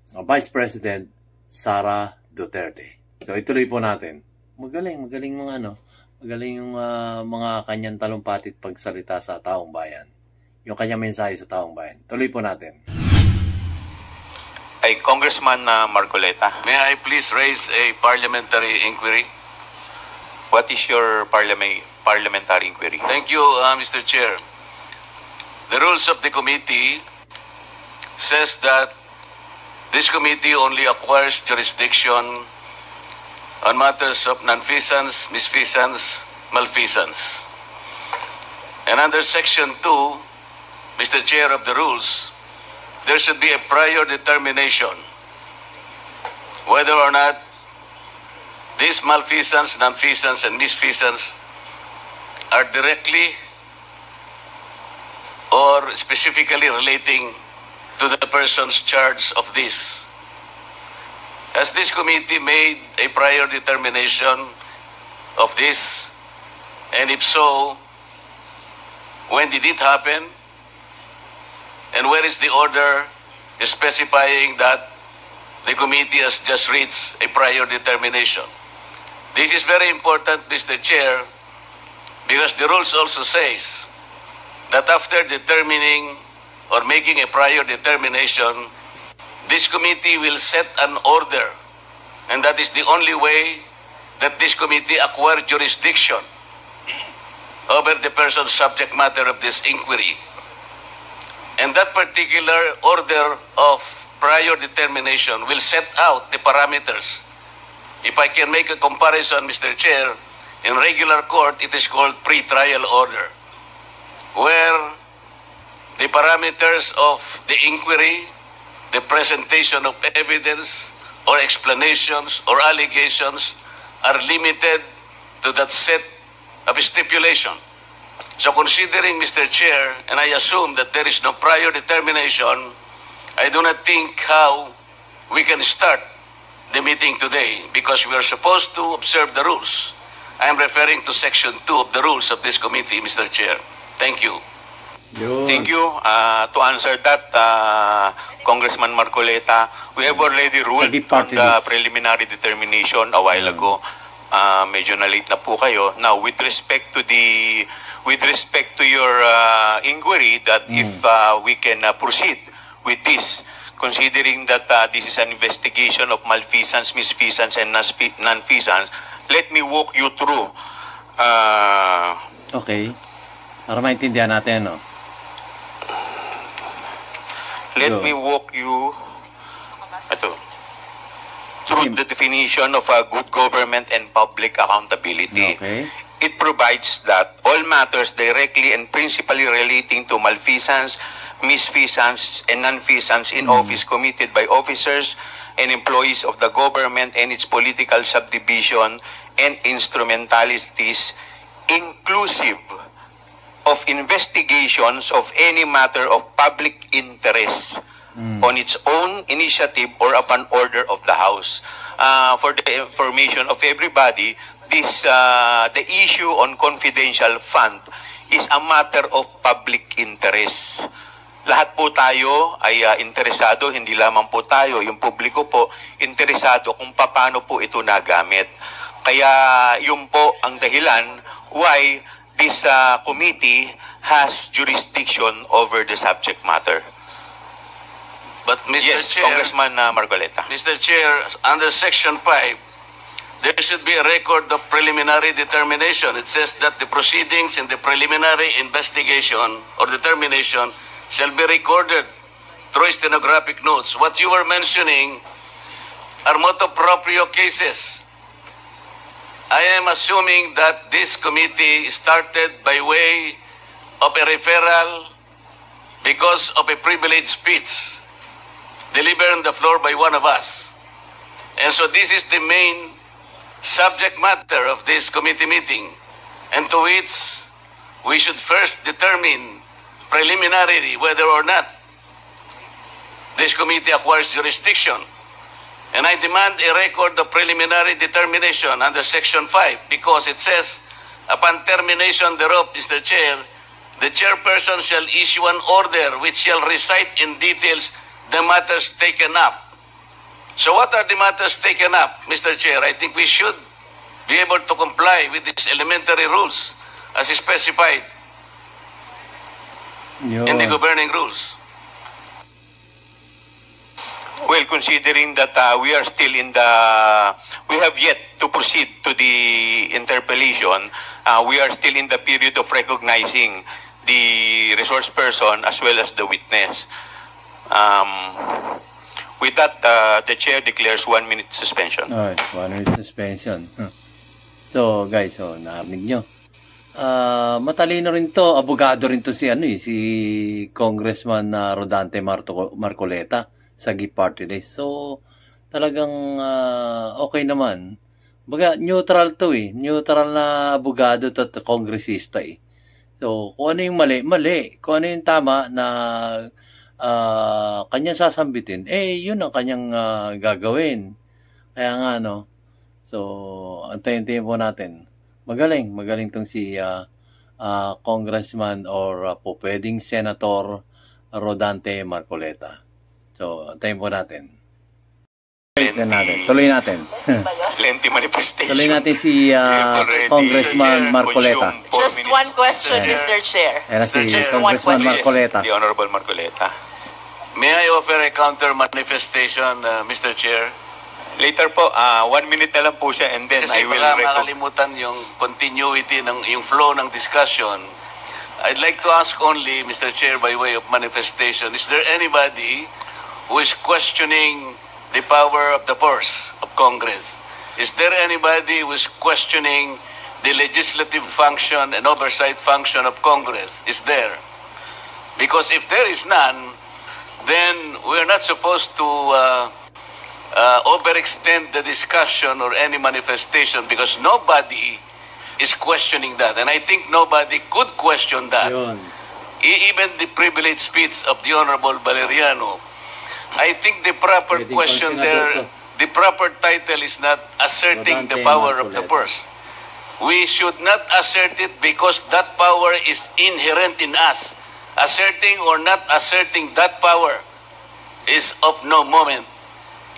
Vice President Sara Duterte. So ituloy po natin. Magaling yung mga kanyang talumpati at pagsalita sa taong bayan. Yung kanyang mensahe sa taong bayan. Tuloy po natin. Ay Congressman Marcoleta. May I please raise a parliamentary inquiry? What is your parliamentary inquiry? Thank you, Mr. Chair. The rules of the committee says that this committee only acquires jurisdiction on matters of nonfeasance, misfeasance, malfeasance. And under Section 2, Mr. Chair of the rules, there should be a prior determination whether or not these malfeasance, nonfeasance, and misfeasance are directly or specifically relating to the persons charged of this. Has this committee made a prior determination of this? And if so, when did it happen? And where is the order specifying that the committee has just reached a prior determination? This is very important, Mr. Chair, because the rules also says that after determining or making a prior determination, this committee will set an order, and that is the only way that this committee acquire jurisdiction over the person's subject matter of this inquiry. And that particular order of prior determination will set out the parameters. If I can make a comparison, Mr. Chair, in regular court, it is called pre-trial order, where the parameters of the inquiry, the presentation of evidence or explanations or allegations are limited to that set of stipulation. So considering, Mr. Chair, and I assume that there is no prior determination, I do not think how we can start the meeting today because we are supposed to observe the rules. I am referring to Section 2 of the rules of this committee, Mr. Chair. Thank you. Thank you. To answer that, Congressman Marcoleta, we have already ruled on the preliminary determination a while ago. Medyo na-late na po kayo. Now, with respect to your inquiry, that if we can proceed with this, considering that this is an investigation of malfeasance, misfeasance, and non-feasance, let me walk you through. Okay. Para maintindihan natin, no? Let me walk you through the definition of good government and public accountability. Okay. It provides that all matters directly and principally relating to malfeasance, misfeasance, and non-feasance in office committed by officers and employees of the government and its political subdivision and instrumentalities, inclusive of investigations of any matter of public interest on its own initiative or upon order of the House. For the information of everybody, the issue on confidential fund is a matter of public interest. Lahat po tayo ay interesado, hindi lamang po tayo, yung publiko po, interesado kung paano po ito nagamit. Kaya yun po ang dahilan why this committee has jurisdiction over the subject matter. But Mr. Yes, Chair, Congressman Marcoleta. Mr. Chair, under Section 5, there should be a record of preliminary determination. It says that the proceedings in the preliminary investigation or determination shall be recorded through stenographic notes. What you were mentioning are motu proprio cases. I am assuming that this committee started by way of a referral because of a privileged speech delivered on the floor by one of us. And so this is the main subject matter of this committee meeting, and to which we should first determine preliminarily whether or not this committee acquires jurisdiction. And I demand a record of preliminary determination under Section 5 because it says, upon termination thereof, Mr. Chair, the chairperson shall issue an order which shall recite in details the matters taken up. So what are the matters taken up, Mr. Chair? I think we should be able to comply with these elementary rules as specified in the governing rules. Well, considering that we are still we have yet to proceed to the interpellation, we are still in the period of recognizing the resource person as well as the witness. With that, the chair declares 1 minute suspension. Alright, 1 minute suspension. So, guys, narinig nyo. Matalino rin to, abogado rin to si Congressman Rodante Marcoleta sa GIP Party List. So, talagang okay naman. Baga, neutral to neutral na abogado at kongresista So, kung ano yung mali, mali. Kung ano yung tama na kanya sasambitin, yun ang kanyang gagawin. Kaya nga, So, antayin-tayin po natin. Magaling tong si Congressman or po pwedeng Senator Rodante Marcoleta. So, antayin po natin. Tuloy natin. Lengthy manifestation. Tuloy natin si Congressman Marcoleta. Just one question, Mr. Chair. Just Congressman Marcoleta. The Honorable Marcoleta. May I offer a counter manifestation, Mr. Chair? Later po, 1 minute na lang po siya and then Kasi I will baka makalimutan yung continuity yung flow ng discussion. I'd like to ask only, Mr. Chair, by way of manifestation, is there anybody who is questioning the power of the purse of Congress? Is there anybody who is questioning the legislative function and oversight function of Congress? Is there? Because if there is none, then we're not supposed to overextend the discussion or any manifestation because nobody is questioning that. And I think nobody could question that. Yun. Even the privileged speech of the Honorable Valeriano. I think the proper Pwedeng question there, konsenador the proper title is not asserting the Rodante power of the Marcoleta. purse. We should not assert it because that power is inherent in us. Asserting or not asserting that power is of no moment.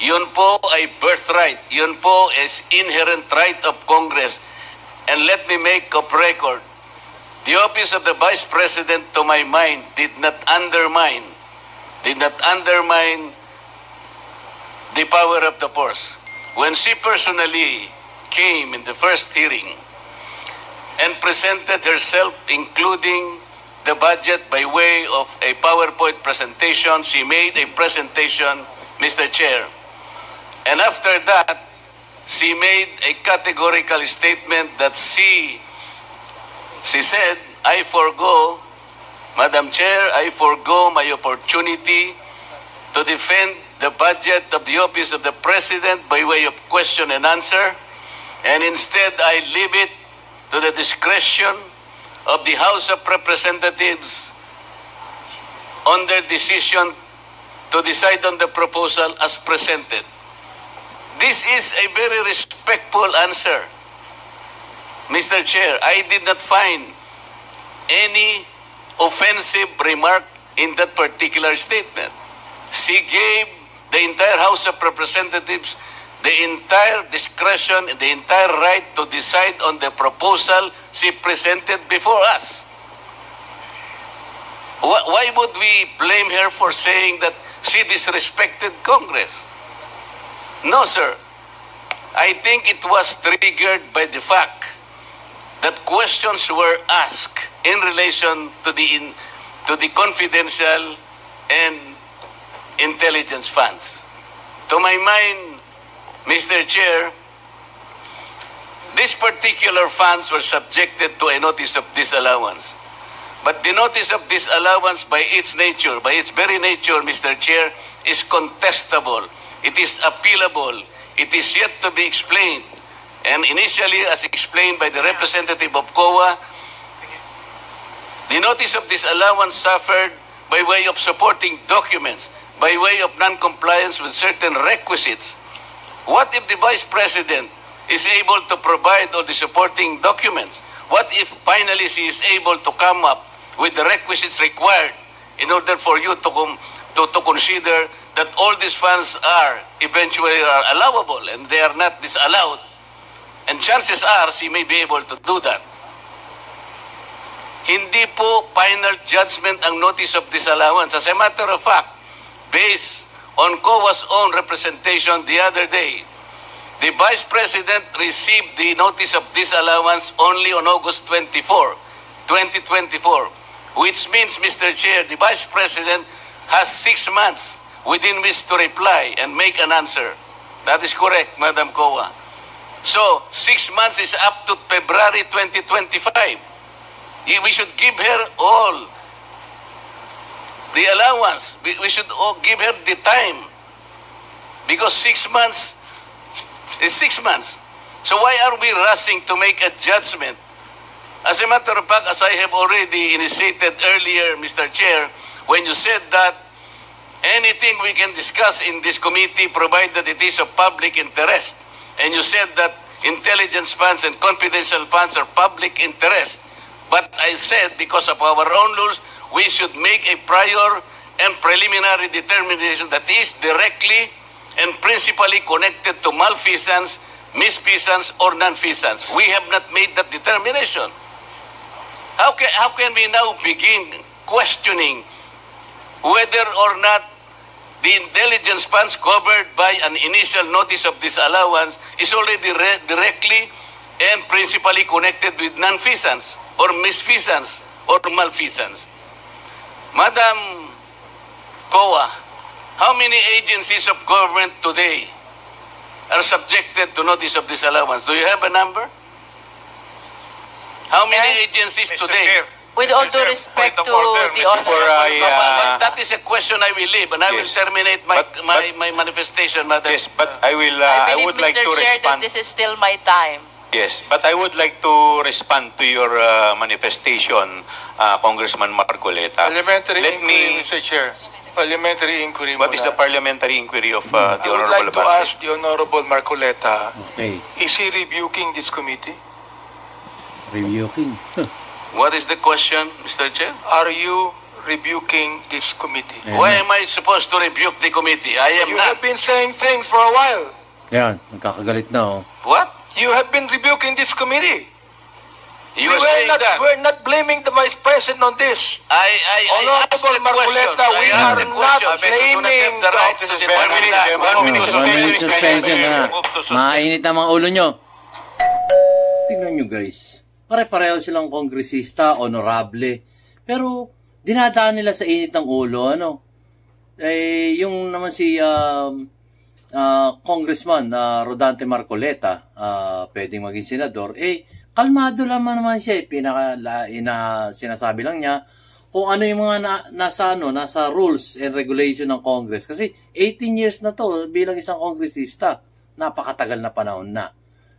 Yun po ay birthright. Yun po is inherent right of Congress. And let me make of record, the office of the Vice President, to my mind, did not undermine the power of the purse. When she personally came in the first hearing and presented herself, including the budget by way of a PowerPoint presentation, she made a presentation, Mr. Chair. And after that, she made a categorical statement that she said, I forgo, Madam Chair, I forgo my opportunity to defend the budget of the office of the President by way of question and answer, and instead I leave it to the discretion of the House of Representatives on their decision to decide on the proposal as presented. This is a very respectful answer, Mr. Chair. I did not find any offensive remark in that particular statement. She gave the entire House of Representatives the entire discretion, the entire right to decide on the proposal she presented before us. Why would we blame her for saying that she disrespected Congress? No, sir. I think it was triggered by the fact that questions were asked in relation to the confidential and intelligence funds. To my mind, Mr. Chair, these particular funds were subjected to a notice of disallowance. But the notice of disallowance by its nature, by its very nature, Mr. Chair, is contestable. It is appealable. It is yet to be explained. And initially, as explained by the representative of COA, the notice of disallowance suffered by way of supporting documents, by way of non-compliance with certain requisites. What if the Vice President is able to provide all the supporting documents? What if finally she is able to come up with the requisites required in order for you to consider that all these funds are eventually allowable and they are not disallowed? And chances are she may be able to do that. Hindi po final judgment ang notice of disallowance. As a matter of fact, based on COA's own representation the other day, the Vice President received the notice of disallowance only on August 24, 2024, which means, Mr. Chair, the Vice President has 6 months within which to reply and make an answer. That is correct, Madam COA. So, 6 months is up to February 2025. We should give her all the allowance. We should give her the time. Because 6 months is 6 months. So why are we rushing to make a judgment? As a matter of fact, as I have already initiated earlier, Mr. Chair, when you said that anything we can discuss in this committee provided it is of public interest, and you said that intelligence funds and confidential funds are public interest, but I said because of our own rules, we should make a prior and preliminary determination that is directly and principally connected to malfeasance, misfeasance, or non-feasance. We have not made that determination. How can we now begin questioning whether or not the intelligence funds covered by an initial notice of disallowance is already directly and principally connected with non-feasance or misfeasance or malfeasance. Madam COA, how many agencies of government today are subjected to notice of disallowance? Do you have a number? How many agencies today? With all due respect to the But honorable, that is a question I will leave, and I will Yes. terminate my manifestation, Madam. Yes, but I I would believe, like Mr. to Chair, that respond. this is still my time. Yes, but I would like to respond to your manifestation, Congressman Marcoleta. Parliamentary Let inquiry, me. Mr. Chair. Parliamentary inquiry What is muna. the parliamentary inquiry of I the would Honorable like to Abante? ask the Honorable Marcoleta, Okay, is he rebuking this committee? reviewing. What is the question, Mr. Chair? Are you rebuking this committee? Ayan Why na. am I supposed to rebuke the committee? I am You not. have been saying things for a while. Yan, nagkakagalit na oh. What? You have been rebuking this committee. You are saying that? We're not blaming the Vice President on this. I asked Honorable the question. Marcoleta, we I asked are the not question. I do not blaming have the right to the- depend on that. 1 minute Oh, suspension. 1 minute suspension na. Mainit ang mga ulo nyo. Tingnan nyo guys. Pare-pareho silang kongresista, honorable. Pero dinadaan nila sa init ng ulo, ano? Eh, yung naman si Congressman Rodante Marcoleta, pwedeng maging senador, kalmado naman siya. Sinasabi lang niya kung ano yung mga nasa rules and regulation ng Congress. Kasi 18 years na to bilang isang kongresista. Napakatagal na panahon na.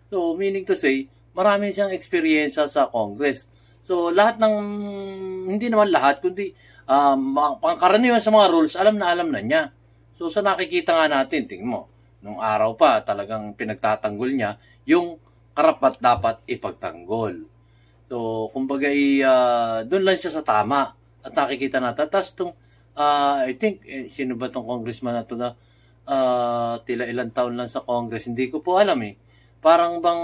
So, meaning to say, marami siyang experience sa Congress. So, lahat ng, hindi naman lahat, kundi pangkaraniwan sa mga rules, alam na niya. So, sa nakikita nga natin, tingnan mo, nung araw pa, talagang pinagtatanggol niya yung karapat dapat ipagtanggol. So, kumbaga, doon lang siya sa tama. At nakikita natin. Tapos itong, I think, sino ba itong congressman na ito na tila ilang taon lang sa Congress? Hindi ko po alam eh. Parang bang,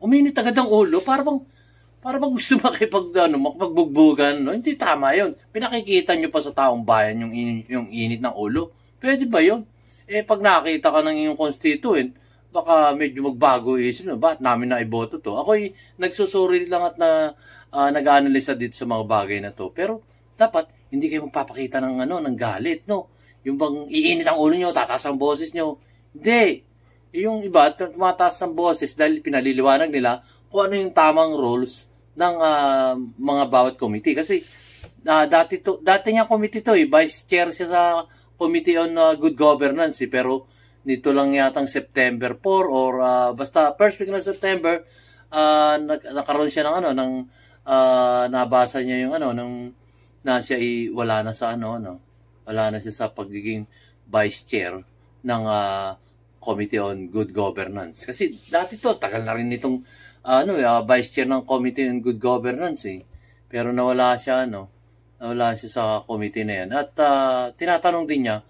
uminit agad ang ulo. Parang gusto makipagbugbuggan. No? Hindi tama yun. Pinakikita nyo pa sa taong bayan yung init ng ulo. Pwede ba yun? Pag nakita ka ng iyong constituent, baka medyo magbago isip na, bakit namin na iboto to? Ako'y nagsusuri lang at nag-analisa dito sa mga bagay na to. Pero dapat hindi kayo magpapakita ng galit, no? Yung bang iinit ang ulo nyo, tataas ang boses nyo. Hindi. Yung iba, tumataas ang boses dahil pinaliliwanag nila kung ano yung tamang rules ng mga bawat committee. Kasi dati niya committee to, vice chair siya sa Committee on Good Governance, pero nito lang yatang September 4 or basta first week ng September, nakaroon siya ng nabasa niya yung na siya wala na siya sa pagiging vice chair ng Committee on Good Governance. Kasi dati to, tagal na rin itong vice chair ng Committee on Good Governance Pero nawala siya sa committee na yan. At tinatanong din niya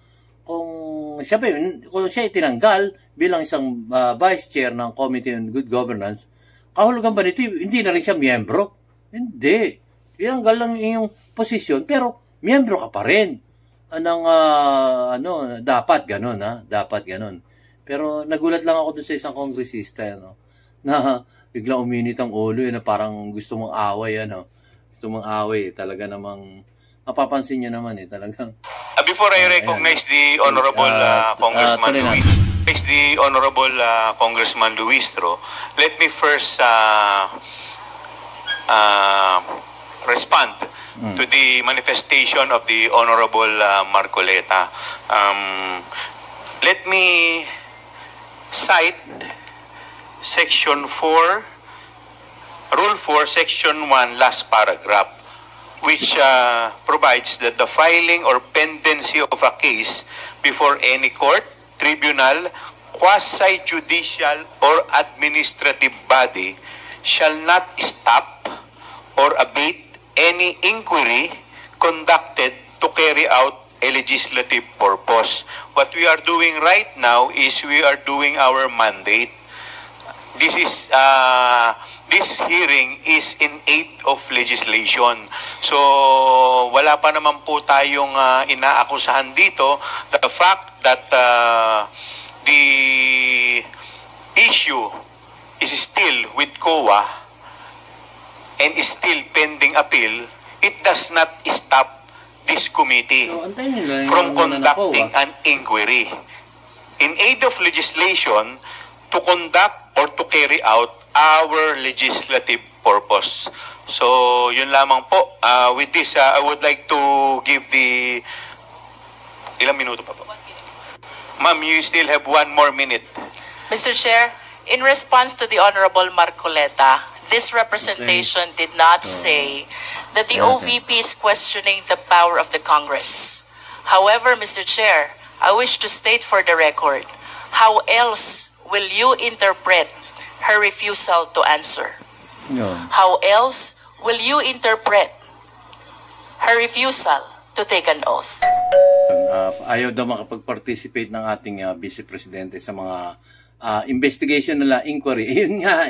kung siya itinanggal bilang isang vice chair ng Committee on Good Governance, kahulugan ba nito? Hindi na rin siya miyembro? Hindi. Tinanggal lang yung posisyon, pero miyembro ka pa rin. Dapat ganun, dapat ganun. Pero nagulat lang ako dun sa isang kongresista, na biglang uminit ang ulo, na parang gusto mong away, Gusto mong away, talaga namang, mapapansin nyo naman, talagang. Before I recognize the Honorable Congressman Luistro, let me first respond to the manifestation of the Honorable Marcoleta. Let me cite Section 4, Rule 4, Section 1, last paragraph, which provides that the filing or pendency of a case before any court, tribunal, quasi-judicial, or administrative body shall not stop or abate any inquiry conducted to carry out a legislative purpose. What we are doing right now is we are doing our mandate. This is this hearing is in aid of legislation. So, wala pa naman po tayong inaakusahan dito. The fact that the issue is still with COA and is still pending appeal, it does not stop this committee from conducting an inquiry in aid of legislation to conduct or to carry out our legislative purpose. So, yun lamang po. With this, I would like to give the... Ilang minuto pa po? Ma'am, you still have 1 more minute. Mr. Chair, in response to the Honorable Marcoleta, this representation did not say that the OVP is questioning the power of the Congress. However, Mr. Chair, I wish to state for the record, how else will you interpret her refusal to answer? How else will you interpret her refusal to take an oath? Ayaw daw makapag-participate ng ating Vice Presidente sa mga investigation nila, inquiry. Ayun nga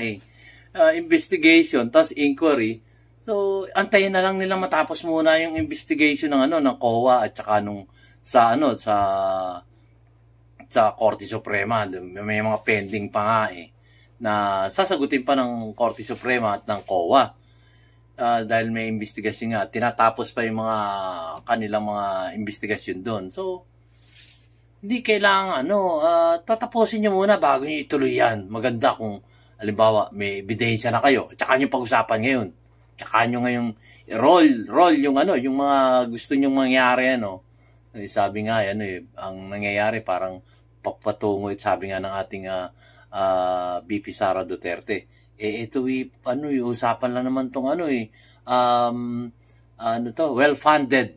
investigation, tapos inquiry. So, antayin na lang nila matapos muna yung investigation ng ng COA at saka sa Korte Suprema. May mga pending pa nga na sasagutin pa ng Korte Suprema at ng COA. Dahil may investigasyon nga, tinatapos pa yung mga kanilang mga investigasyon doon. So, hindi kailangan tatapusin nyo muna bago nyo ituloy yan. Maganda kung halimbawa may ebidensya na kayo, tsaka nyo pag-usapan ngayon. Tsaka nyo ngayong roll yung yung mga gusto nyong mangyari sabi nga ang nangyayari parang papatungo, sabi nga ng ating VP Sara Duterte. Ito usapan lang naman tong well-funded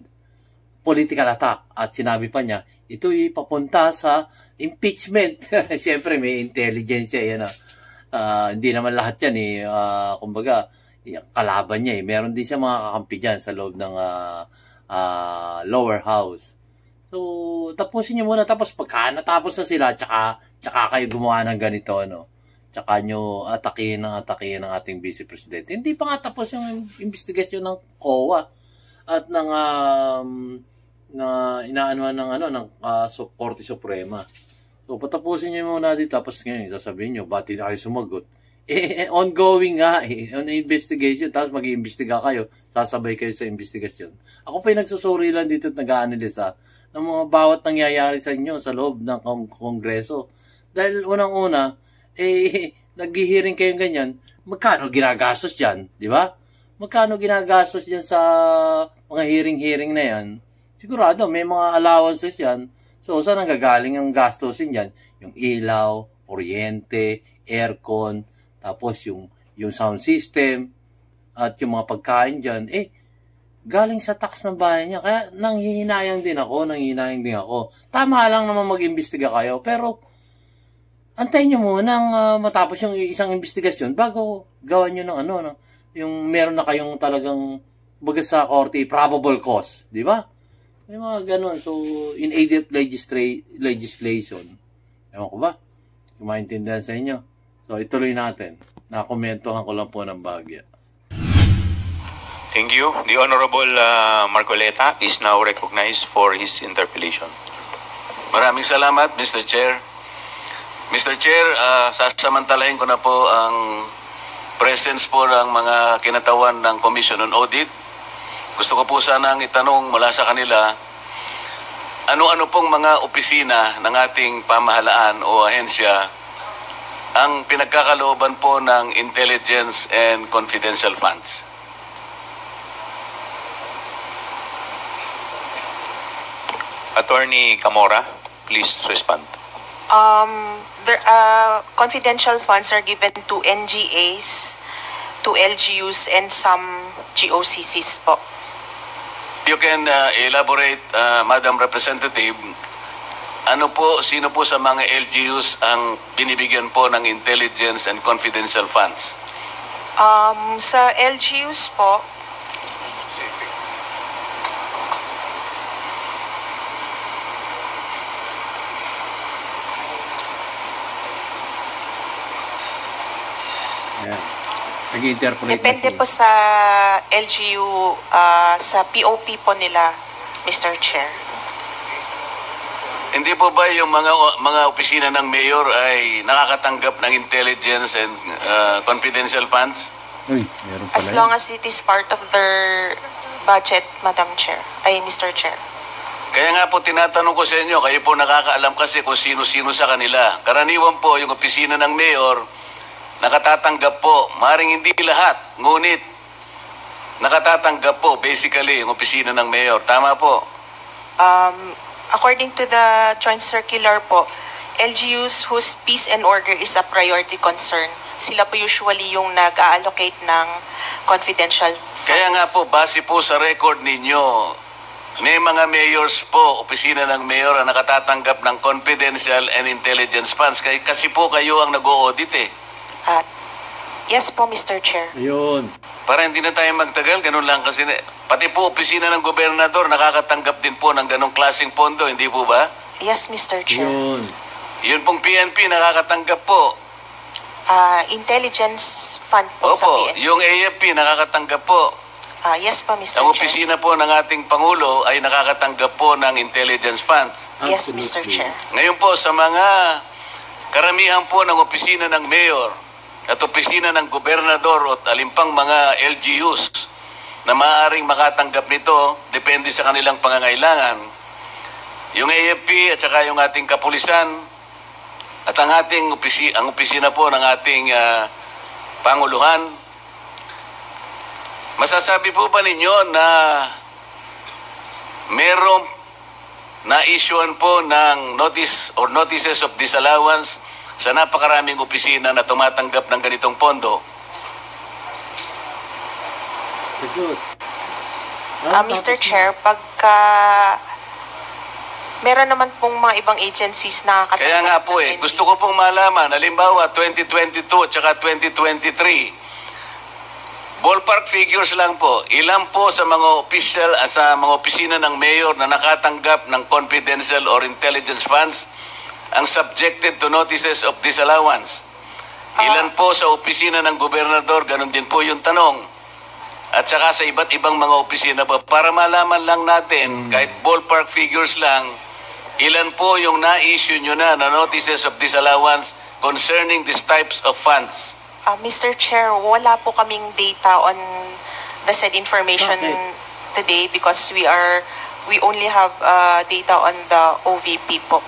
political attack, at sinabi pa niya ito papunta sa impeachment. Siyempre may intelligence yan. Hindi naman lahat yan kumbaga kalaban niya meron din siya mga kakampi dyan sa loob ng lower house. So tapusin niyo muna, tapos pagka natapos na sila tsaka kayo gumawa ng ganito tsaka nyo atakihin ng ating Vice Presidente. Hindi pa nga tapos yung investigasyon ng COA at ng inaanuhan ng Korte Suprema. So patapusin niyo muna dito, tapos ngayon sasabihin niyo ba't hindi kayo sumagot? Ongoing nga on investigation, tapos mag-iimbestiga kayo, sasabay kayo sa investigasyon. Ako pa yung nagsusuri lang dito at nag-aanalisa ng mga bawat nangyayari sa inyo sa loob ng Kongreso. Dahil unang-una, nag-hearing kayong ganyan, magkano ginagastos dyan, di ba? Magkano ginagastos dyan sa mga hearing na yan? Sigurado, may mga allowances yan. So, saan ang gagaling ang gastusin dyan? Yung ilaw, kuryente, aircon, tapos yung sound system, at yung mga pagkain dyan, galing sa tax ng bahay niya. Kaya nanghihinayang din ako. Tama lang naman mag-imbestiga kayo, pero antayin nyo muna matapos yung isang investigasyon bago gawan nyo ng yung meron na kayong talagang baga sa korte, probable cause, di ba? May mga ganun. So, in aid of legislation, ewan ko ba? Kung maintindihan sa inyo. So, ituloy natin. Nakomentohan ko lang po ng bahagya. Thank you. The Honorable Marcoleta is now recognized for his interpellation. Maraming salamat, Mr. Chair. Mr. Chair, sasamantalahin ko na po ang presence po ng mga kinatawan ng Commission on Audit. Gusto ko po sanang itanong mula sa kanila, ano-ano pong mga opisina ng ating pamahalaan o ahensya ang pinagkakalooban po ng intelligence and confidential funds? Attorney Camora, please respond. Confidential funds are given to NGAs, to LGUs, and some GOCCs po. You can elaborate, Madam Representative, sino po sa mga LGUs ang binibigyan po ng intelligence and confidential funds? Sa LGUs po, Nag-interpolate Depende po sa LGU, sa POP po nila, Mr. Chair. Hindi po ba yung mga opisina ng mayor ay nakakatanggap ng intelligence and confidential funds? Uy, meron pala As long as it is part of their budget, Madam Chair, ay Mr. Chair. Kaya nga po tinatanong ko sa inyo, kayo po nakakaalam kasi kung sino-sino sa kanila. Karaniwan po yung opisina ng mayor, nakatatanggap po, maring hindi lahat, ngunit nakatatanggap po basically yung opisina ng mayor. Tama po? According to the joint circular po, LGUs whose peace and order is a priority concern, sila po usually yung nag-allocate ng confidential funds. Kaya nga po, base po sa record ninyo, may mga mayors po, opisina ng mayor ang nakatatanggap ng confidential and intelligence funds. Kasi po kayo ang nag-o-audit eh. Yes po, Mr. Chair. Ayun. Para hindi na tayo magtagal, ganun lang kasi. Pati po, opisina ng gobernador, nakakatanggap din po ng ganong klaseng pondo, hindi po ba? Yes, Mr. Chair. Yun. Yun pong PNP, nakakatanggap po. Intelligence fund po sa Opo, PNP. yung AFP, nakakatanggap po. Yes po, Mr. Ang Chair. opisina po ng ating Pangulo ay nakakatanggap po ng intelligence funds. Yes, Mr. Chair. Ngayon po, sa mga karamihan po ng opisina ng mayor at opisina ng gobernador at alimpang mga LGUs na maaaring makatanggap nito, depende sa kanilang pangangailangan. Yung AFP at saka yung ating kapulisan at ang ating ang opisina po ng ating Panguluhan, masasabi po ba ninyo na merong na-issuean po ng notice or notices of disallowance sa napakaraming opisina na tumatanggap ng ganitong pondo? Good. Mr. Chair, pagka meron naman pong mga ibang agencies na Kaya nga po gusto ko pong malaman, halimbawa 2022 at saka 2023, ballpark figures lang po, ilan po sa mga official, sa mga opisina ng mayor na nakatanggap ng confidential or intelligence funds ang subjected to notices of disallowance? Ilan po sa opisina ng gobernador, ganun din po yung tanong. At saka sa iba't ibang mga opisina pa, para malaman lang natin, kahit ballpark figures lang, ilan po yung na-issue nyo na notices of disallowance concerning these types of funds? Mr. Chair, wala po kaming data on the said information today because we only have data on the OVP po.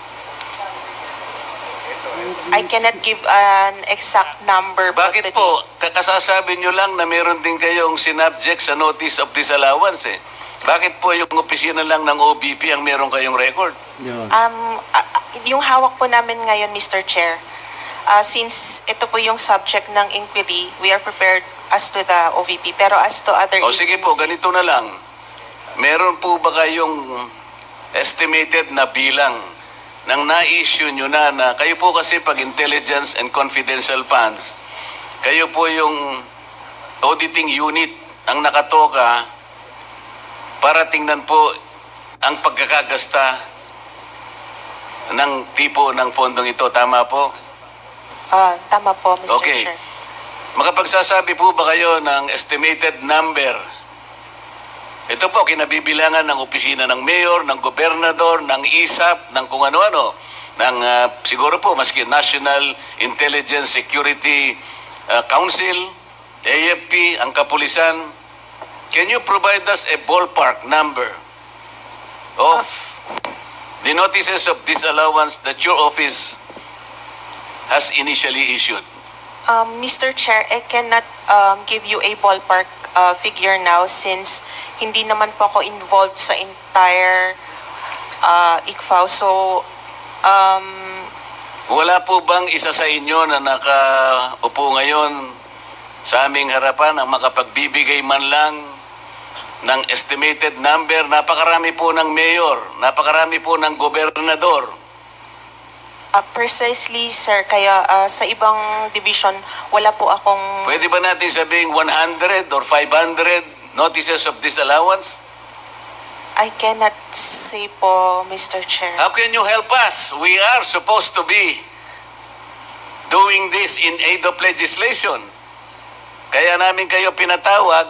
I cannot give an exact number. Bakit po? Kasasabi nyo lang na meron din kayong sinubject sa notice of disallowance eh. Bakit po yung opisina lang ng OVP ang meron kayong record? Yung hawak po namin ngayon, Mr. Chair, since ito po yung subject ng inquiry, we are prepared as to the OVP. Pero as to other agencies... sige po, ganito na lang. Meron po ba kayong estimated na bilang nang na-issue nyo na kayo po kasi pag intelligence and confidential funds, kayo po yung auditing unit ang nakatoka para tingnan po ang pagkakagasta ng tipo ng fondong ito. Tama po? Tama po, Mr. Okay. Chair. Makapagsasabi po ba kayo ng estimated number? Ito po, kinabibilangan ng opisina ng mayor, ng gobernador, ng ISAP, ng kung ano-ano, ng siguro po, maski National Intelligence Security Council, AFP, ang kapulisan. Can you provide us a ballpark number of the notices of disallowance that your office has initially issued? Mr. Chair, I cannot give you a ballpark figure now since hindi naman po ako involved sa entire ICFAO. So, wala po bang isa sa inyo na nakaupo ngayon sa aming harapan ang makapagbibigay man lang ng estimated number? Napakarami po ng mayor, napakarami po ng gobernador. Precisely, sir. Kaya sa ibang division, wala po akong... Pwede ba natin sabihin 100 or 500 notices of disallowance? I cannot say po, Mr. Chair. How can you help us? We are supposed to be doing this in aid of legislation. Kaya namin kayo pinatawag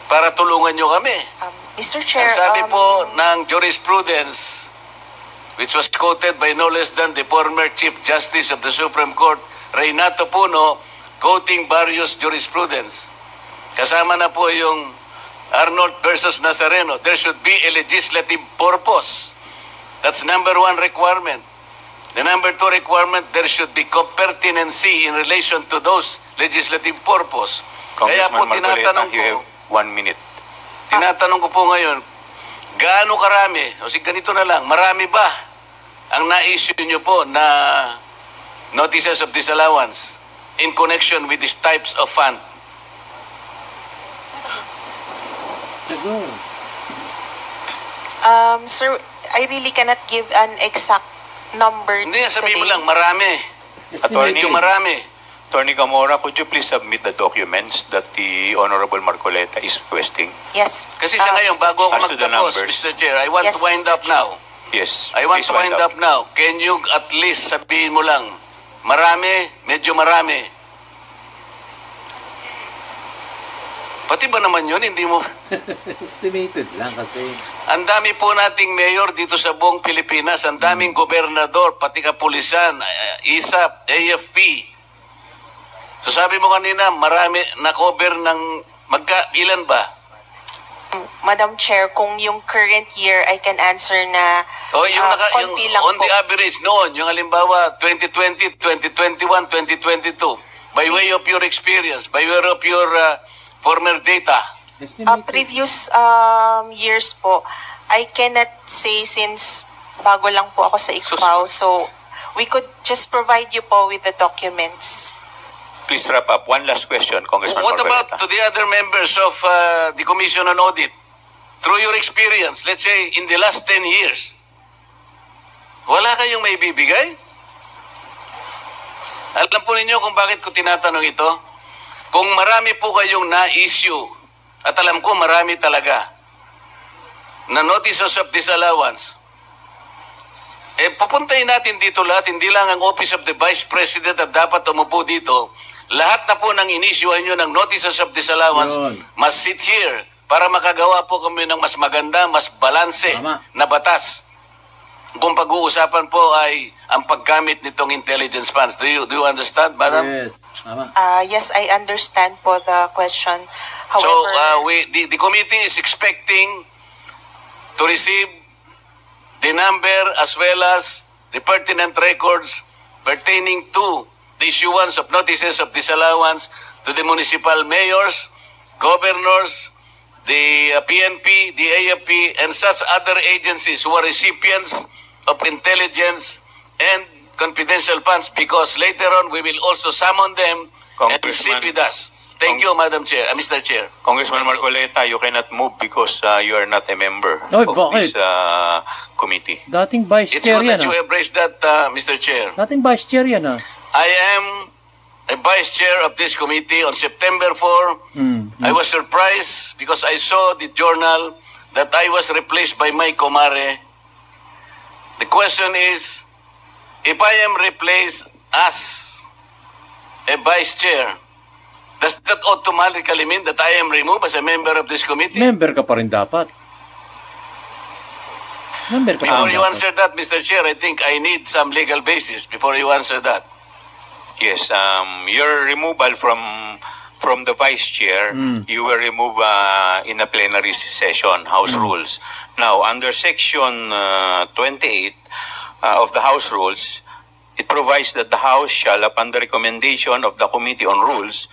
para tulungan nyo kami. Mr. Chair, Ang sabi po ng jurisprudence, which was quoted by no less than the former Chief Justice of the Supreme Court, Reynato Puno, quoting various jurisprudence. Kasama na po yung Arnold versus Nazareno. There should be a legislative purpose. That's number one requirement. The number two requirement, there should be pertinency in relation to those legislative purpose. Kaya po tinatanong you have 1 minute. Tinatanong ko po ngayon, gaano karami, o sige ganito na lang, marami ba ang na-issue nyo po na notices of disallowance in connection with these types of fund? Sir, I really cannot give an exact number. Hindi, sabihin mo lang, marami. Medyo marami. Attorney Gamora, could you please submit the documents that the Honorable Marcoleta is requesting? Yes. Kasi sa ngayon, bago ako as to the magtapos, numbers. Mr. Chair, I want Yes, to wind Mr. up now. Yes. I want please to wind up now. Can you at least sabihin mo lang, marami, medyo marami. Pati ba naman yun, hindi mo... Estimated lang kasi. Ang dami po nating mayor dito sa buong Pilipinas, ang daming gobernador, pati kapulisan, ISAP, AFP. So sabi mo kanina, marami na-cover ng ilan ba? Madam Chair, kung yung current year, I can answer na Yung konti lang on po. the average noon, yung halimbawa 2020, 2021, 2022, by way of your experience, by way of your former data. Previous years po, I cannot say since bago lang po ako sa ICFAO. So, we could just provide you po with the documents. Please wrap up. One last question, Congressman What Marcoleta. about to the other members of the Commission on Audit? Through your experience, let's say in the last 10 years, wala kayong may bibigay? Alam po ninyo kung bakit ko tinatanong ito? Kung marami po kayong na-issue, at alam ko marami talaga, na notices of disallowance, papuntahin natin dito lahat, hindi lang ang Office of the Vice President at dapat umupo dito. Lahat na po ng inisyuhan nyo ng notices of disallowance must sit here para makagawa po kami ng mas maganda, mas balanse na batas. Kung pag-uusapan po ay ang paggamit nitong intelligence funds. Do you understand, Madam? Yes. Yes, I understand po the question. However, So, the committee is expecting to receive the number as well as the pertinent records pertaining to the issuance of notices of disallowance to the municipal mayors, governors, the PNP, the AFP, and such other agencies who are recipients of intelligence and confidential funds, because later on we will also summon them and sit with us. Thank you, Madam Chair, Mr. Chair. Congressman Marcoleta, you cannot move because you are not a member Oy, of bakit? this committee. Dating vice It's chair good yan. that you have raised that, Mr. Chair. Dating vice chair yan. I am a vice chair of this committee. On September 4, I was surprised because I saw the journal that I was replaced by my comare. The question is, if I am replaced as a vice chair, does that automatically mean that I am removed as a member of this committee? Member ka pa rin dapat. Member ka pa Before rin you dapat. answer that, Mr. Chair, I think I need some legal basis before you answer that. Yes, your removal from the vice chair, you were removed in a plenary session, House Rules. Now, under Section 28 of the House Rules, it provides that the House shall, upon the recommendation of the Committee on Rules,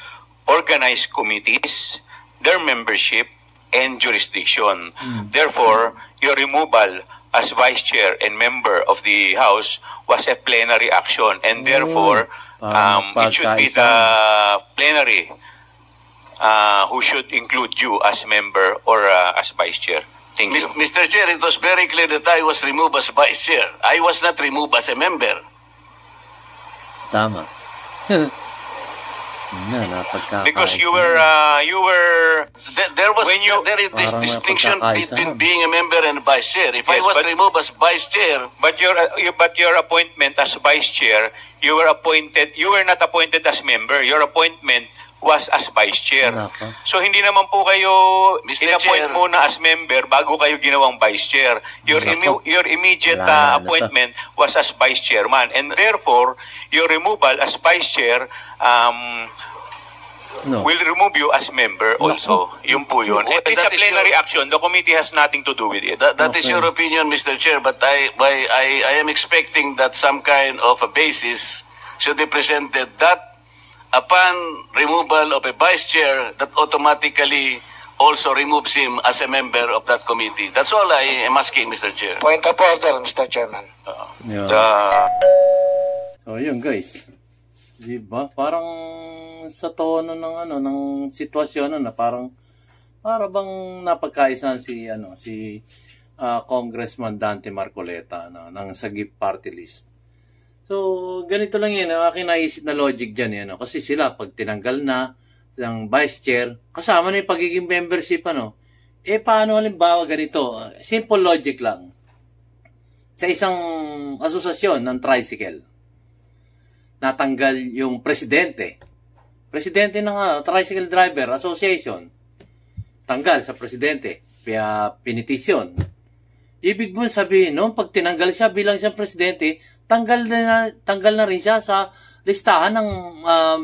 organize committees, their membership, and jurisdiction. Therefore, your removal as vice chair and member of the House was a plenary action, and therefore, it should be the plenary who should include you as member or as vice chair. Thank you. Mr. Chair, it was very clear that I was removed as vice chair. I was not removed as a member. Tama. Napagkakaisa. Because you were There is this Parang distinction napagkakaisa. between being a member and vice chair. If I Yes, was but- removed as vice chair, but your appointment as vice chair, you were not appointed as member. Your appointment was as vice chair. Nako. So hindi naman po kayo Mr. in-appoint Chair. muna as member bago kayo ginawang vice chair. Your immediate Wala na to. appointment was as vice chairman, and therefore your removal as vice chair No. will remove you as member also. Yun po yun. Well, It's a that is plenary your- action. The committee has nothing to do with it. That is your opinion, Mr. Chair, but I am expecting that some kind of a basis should be presented that upon removal of a vice chair, that automatically also removes him as a member of that committee. That's all I am asking, Mr. Chair. Point of order, Mr. Chairman. Yeah. So, yun guys. Diba? Parang sa tono ng ng sitwasyon na parang para bang napagkaisahan si Congressman Dante Marcoleta ng Sagip Party List. So, ganito lang yan. Aking naisip na logic dyan. Kasi sila, pag tinanggal na ng vice chair, kasama na yung pagiging membership. Paano halimbawa ganito? Simple logic lang. Sa isang asosasyon ng tricycle, natanggal yung presidente. Presidente ng Tricycle Driver Association. Tanggal sa presidente. Kaya pinitisyon. Ibig mo sabihin, pag tinanggal siya bilang isang presidente, tanggal na rin siya sa listahan ng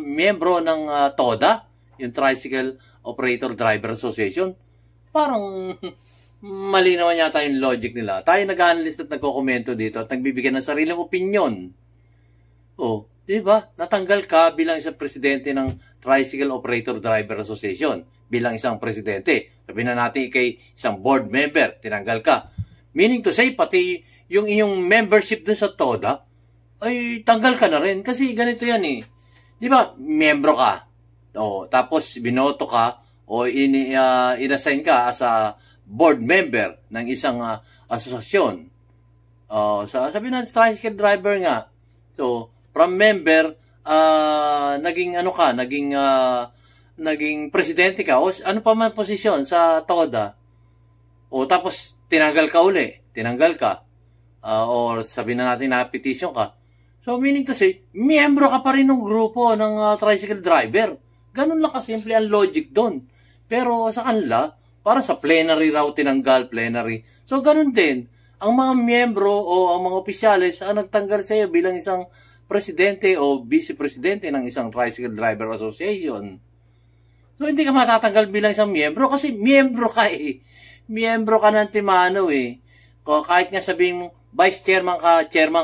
miyembro ng TODA, yung Tricycle Operator Driver Association. Parang mali naman yata yung logic nila. Tayo nag-analyst at nagkokomento dito at nagbibigyan ng sariling opinion. Diba? Natanggal ka bilang isang presidente ng Tricycle Operator Driver Association. Bilang isang presidente. Sabihin na natin ikay isang board member. Tinanggal ka. Meaning to say, pati yung inyong membership dun sa TODA, ay tanggal ka na rin. Kasi ganito yan Diba? Miyembro ka. Tapos binoto ka o inassign ka as a board member ng isang asosasyon. Sabihin na tricycle driver nga. So, from member, naging presidente ka, o ano pa man posisyon sa TODA, tapos tinanggal ka, or sabihin na natin na petition ka. So, meaning to say, miyembro ka pa rin ng grupo ng tricycle driver. Ganun lang kasimple ang logic doon. Pero sa kanila, para sa plenary raw tinanggal, plenary. So, ganun din. Ang mga miyembro o ang mga opisyales ang nagtanggal sa iyo bilang isang presidente o vice-presidente ng isang Tricycle Driver Association. So, hindi ka matatanggal bilang isang miyembro kasi miyembro ka Miyembro ka ng Timano Kahit nga sabihin mo, vice chairman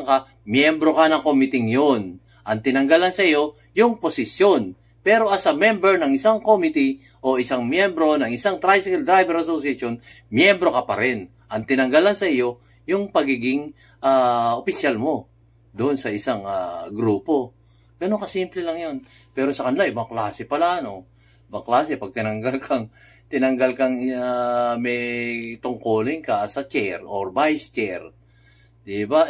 ka, miyembro ka ng committee yun. Ang tinanggalan sa iyo, yung posisyon. Pero as a member ng isang committee o isang miyembro ng isang Tricycle Driver Association, miyembro ka pa rin. Ang tinanggalan sa iyo, yung pagiging opisyal mo doon sa isang grupo. Ganun kasimple lang yun. Pero sa kanila, ibang klase pala, Ibang klase, pag tinanggal kang may tungkulin ka as a chair or vice chair. Diba?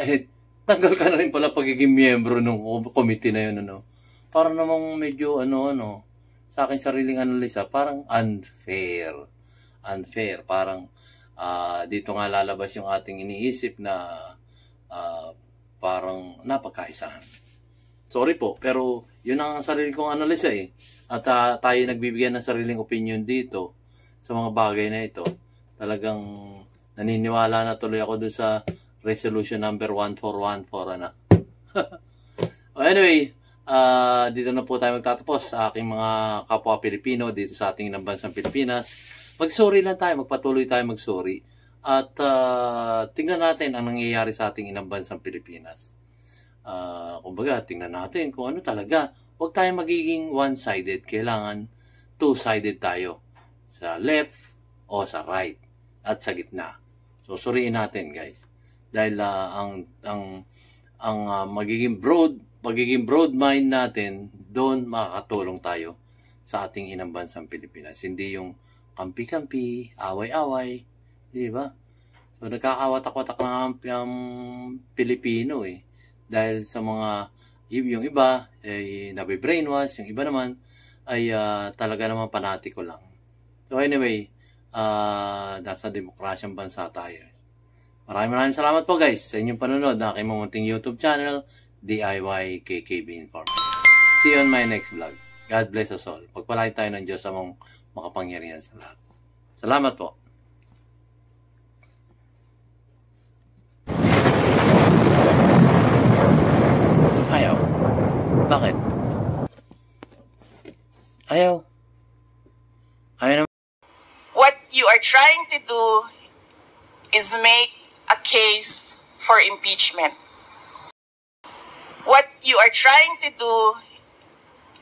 Tanggal ka na rin pala pagiging miyembro ng committee na yun, Parang namang medyo, sa akin sariling analisa, parang unfair. Unfair. Parang, dito nga lalabas yung ating iniisip na parang napagkaisahan. Sorry po, pero yun ang sarili kong analisa At tayo nagbibigyan ng sariling opinion dito sa mga bagay na ito. Talagang naniniwala na tuloy ako dun sa resolution number 1414 Anyway, dito na po tayo magtatapos sa aking mga kapwa Pilipino dito sa ating bansang Pilipinas. Magsuri lang tayo, magpatuloy tayo magsuri. At tingnan natin ang nangyayari sa ating bansang Pilipinas. Kumbaga, tingnan natin kung ano talaga. Huwag tayo magiging one-sided. Kailangan two-sided tayo. Sa left o sa right. At sa gitna. So, suriin natin, guys. Dahil ang magiging broad mind natin, doon makakatulong tayo sa ating bansang Pilipinas. Hindi yung kampi-kampi, away-away. Diba? So, nagkakawatak-watak na ang Pilipino Dahil sa mga, yung iba ay nabibrainwash, yung iba naman ay talaga naman panatiko lang. So anyway, nasa demokrasyang bansa tayo. Maraming salamat po guys sa inyong panonood ng aking munting YouTube channel, DIY KKB Inform. See you on my next vlog. God bless us all. Pagpalain tayo ng Diyos among makapangyarihan sa lahat. Salamat po. Ayaw. Bakit? Ayaw. Ayaw naman. What you are trying to do is make a case for impeachment. What you are trying to do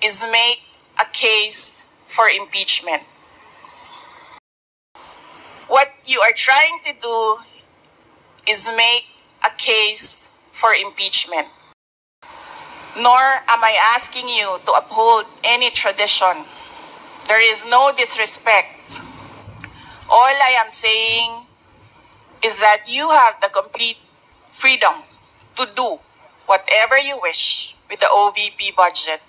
is make a case for impeachment. What you are trying to do is make a case for impeachment. Nor am I asking you to uphold any tradition. There is no disrespect. All I am saying is that you have the complete freedom to do whatever you wish with the OVP budget.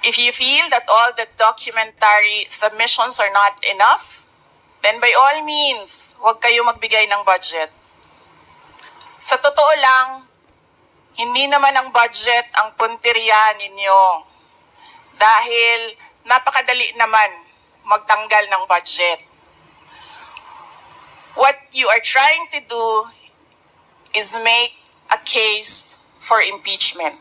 If you feel that all the documentary submissions are not enough, then by all means, huwag kayo magbigay ng budget. Sa totoo lang, hindi naman ang budget ang punteriya ninyo. Dahil napakadali naman magtanggal ng budget. What you are trying to do is make a case for impeachment.